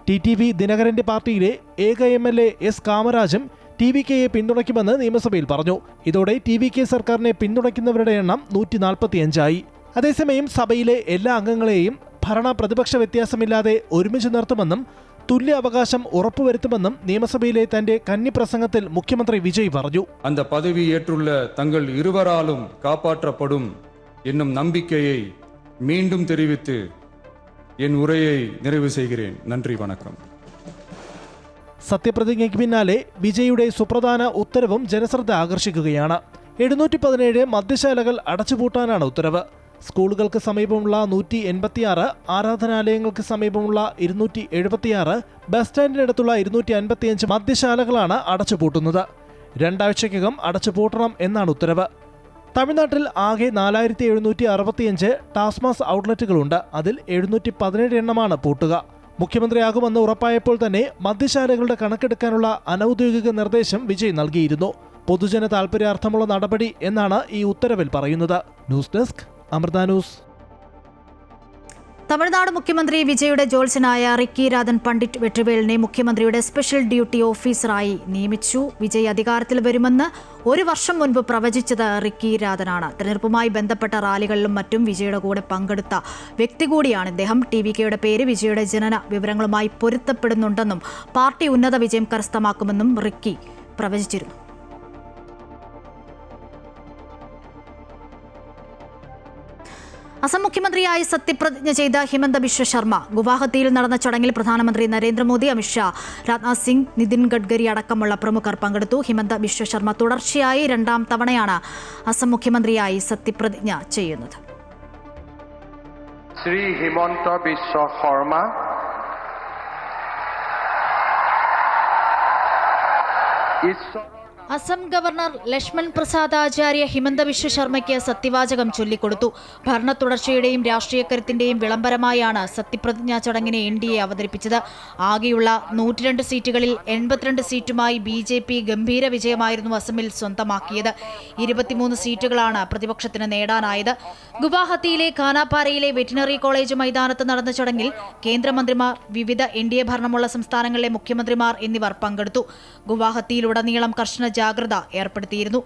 TTV ദിനകരന്റെ പാർട്ടിയിലെ ഏക MLA S. കാമരാജും TVKയെ പിന്തുണയ്ക്കുമെന്ന് നിയമസഭയിൽ പറഞ്ഞു. ഇതോടെ TVK സർക്കാരിനെ പിന്തുണയ്ക്കുന്നവരുടെ എണ്ണം 145ആയി. അതേസമയം സഭയിലെ എല്ലാ അംഗങ്ങളെയും ഭരണ പ്രതിപക്ഷ വ്യത്യാസമില്ലാതെ ഒരുമിച്ച് നിർത്തുമെന്നും തുല്യ അവകാശം ഉറപ്പുവരുത്തുമെന്നും നിയമസഭയിലെ തന്റെ കന്നി പ്രസംഗത്തിൽ മുഖ്യമന്ത്രി വിജയ് പറഞ്ഞു. அந்த பதவி ஏற்றுள்ள தங்கள் இருவராலும் காப்பாற்றப்படும் என்னும் நம்பிக்கையை மீண்டும் தெரிவித்து என் உரையை நிறைவு செய்கிறேன். நன்றி, வணக்கம். സത്യപ്രതിജ്ഞയ്ക്ക് പിന്നാലെ വിജയുടെ സുപ്രധാന ഉത്തരവും ജനശ്രദ്ധ ആകർഷിക്കുകയാണ്. 717 മദ്യശാലകൾ അടച്ചുപൂട്ടാനാണ് ഉത്തരവ്. സ്കൂളുകൾക്ക് സമീപമുള്ള 186, ആരാധനാലയങ്ങൾക്ക് സമീപമുള്ള 276, ബസ് സ്റ്റാൻഡിനടുത്തുള്ള 255 മദ്യശാലകളാണ് അടച്ചുപൂട്ടുന്നത്. 2 ആഴ്ചയ്ക്കകം അടച്ചുപൂട്ടണം എന്നാണ് ഉത്തരവ്. തമിഴ്നാട്ടിൽ ആകെ 4765 ടാസ്മാസ് ഔട്ട്ലെറ്റുകളുണ്ട്. അതിൽ 717 എണ്ണമാണ് പൂട്ടുക. മുഖ്യമന്ത്രിയാകുമെന്ന് ഉറപ്പായപ്പോൾ തന്നെ മദ്യശാലകളുടെ കണക്കെടുക്കാനുള്ള അനൌദ്യോഗിക നിർദ്ദേശം വിജയ് നൽകിയിരുന്നു. പൊതുജന താൽപര്യാർത്ഥമുള്ള നടപടി എന്നാണ് ഈ ഉത്തരവിൽ പറയുന്നത്. News desk Amrita news. Tamil Nadu മുഖ്യമന്ത്രി വിജയുടെ ജോത്സ്യനായ റിക്കി രാധൻ പണ്ഡിറ്റ് വെട്രിവേലിനെ മുഖ്യമന്ത്രിയുടെ സ്പെഷ്യൽ ഡ്യൂട്ടി ഓഫീസറായി നിയമിച്ചു. വിജയ് അധികാരത്തിൽ വരുമെന്ന് 1 വർഷം മുൻപ് പ്രവചിച്ചത് റിക്കി രാധനാണ്. തെരഞ്ഞെടുപ്പുമായി ബന്ധപ്പെട്ട റാലികളിലും മറ്റും വിജയുടെ കൂടെ പങ്കെടുത്ത വ്യക്തി കൂടിയാണ് ഇദ്ദേഹം. TVKയുടെ പേര് വിജയുടെ ജനന വിവരങ്ങളുമായി പൊരുത്തപ്പെടുന്നുണ്ടെന്നും പാർട്ടി ഉന്നത വിജയം കരസ്ഥമാക്കുമെന്നും റിക്കി പ്രവചിച്ചിരുന്നു. അസം മുഖ്യമന്ത്രിയായി സത്യപ്രതിജ്ഞ ചെയ്ത ഹിമന്ത ബിശ്വ ശർമ്മ ഗുവാഹത്തിയിൽ നടന്ന ചടങ്ങിൽ പ്രധാനമന്ത്രി നരേന്ദ്രമോദി, അമിത്ഷാ, രാജ്നാഥ് സിംഗ്, നിതിൻ ഗഡ്കരി അടക്കമുള്ള പ്രമുഖർ പങ്കെടുത്തു. ഹിമന്ത ബിശ്വ ശർമ്മ തുടർച്ചയായി 2ാം തവണയാണ് അസം മുഖ്യമന്ത്രിയായി സത്യപ്രതിജ്ഞ ചെയ്യുന്നത്. ശ്രീ ഹിമന്ത ബിശ്വ ശർമ്മ അസം ഗവർണർ ലക്ഷ്മൺ പ്രസാദ് ആചാര്യ ഹിമന്ത ബിശ്വ ശർമ്മയ്ക്ക് സത്യവാചകം ചൊല്ലിക്കൊടുത്തു. ഭരണ തുടർച്ചയുടെയും രാഷ്ട്രീയക്കരുത്തിന്റെയും വിളംബരമായാണ് സത്യപ്രതിജ്ഞാ ചടങ്ങിനെ NDA അവതരിപ്പിച്ചത്. ആകെയുള്ള 102 സീറ്റുകളിൽ 82 സീറ്റുമായി BJP ഗംഭീര വിജയമായിരുന്നു അസമിൽ സ്വന്തമാക്കിയത്. 23 സീറ്റുകളാണ് പ്രതിപക്ഷത്തിന് നേടാനായത്. ഗുവാഹത്തിയിലെ ഖാനാപാരയിലെ വെറ്റിനറി കോളേജ് മൈതാനത്ത് നടന്ന ചടങ്ങിൽ കേന്ദ്രമന്ത്രിമാർ, വിവിധ NDA ഭരണമുള്ള സംസ്ഥാനങ്ങളിലെ മുഖ്യമന്ത്രിമാർ എന്നിവർ പങ്കെടുത്തു. ഗുവാഹത്തിയിലുടനീളം കർശന ജാഗ്രത ഏർപ്പെടുത്തിയിരുന്നു.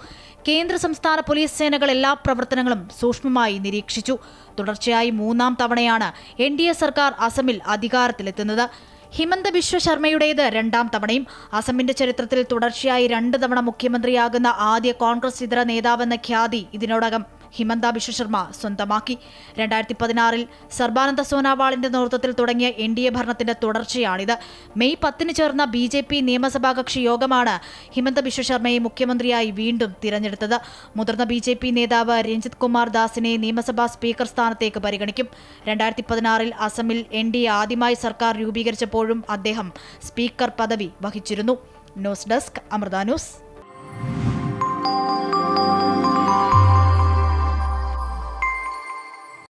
കേന്ദ്ര സംസ്ഥാന പോലീസ് സേനകൾ എല്ലാ പ്രവർത്തനങ്ങളും സൂക്ഷ്മമായി നിരീക്ഷിച്ചു. തുടർച്ചയായി 3ാം തവണയാണ് NDA സർക്കാർ അസമിൽ അധികാരത്തിലെത്തുന്നത്. ഹിമന്ത ബിശ്വ ശർമ്മയുടേത് 2ാം തവണയും. അസമിന്റെ ചരിത്രത്തിൽ തുടർച്ചയായി 2 തവണ മുഖ്യമന്ത്രിയാകുന്ന ആദ്യ കോൺഗ്രസ് ഇതര നേതാവെന്ന ഖ്യാതി ഇതിനോടകം ഹിമന്ത ബിശ്വ ശർമ്മ സ്വന്തമാക്കി. 2016 സർബാനന്ദ സോനോവാളിന്റെ നേതൃത്വത്തിൽ തുടങ്ങിയ NDA ഭരണത്തിന്റെ തുടർച്ചയാണിത്. മെയ് 10 ചേർന്ന BJP നിയമസഭാ കക്ഷി യോഗമാണ് ഹിമന്ത ബിശ്വ ശർമ്മയെ മുഖ്യമന്ത്രിയായി വീണ്ടും തിരഞ്ഞെടുത്തത്. മുതിർന്ന BJP നേതാവ് രഞ്ജിത് കുമാർ ദാസിനെ നിയമസഭാ സ്പീക്കർ സ്ഥാനത്തേക്ക് പരിഗണിക്കും. 2016 അസമിൽ NDA ആദ്യമായി സർക്കാർ രൂപീകരിച്ചപ്പോഴും അദ്ദേഹം സ്പീക്കർ പദവി വഹിച്ചിരുന്നു. News desk Amrita news.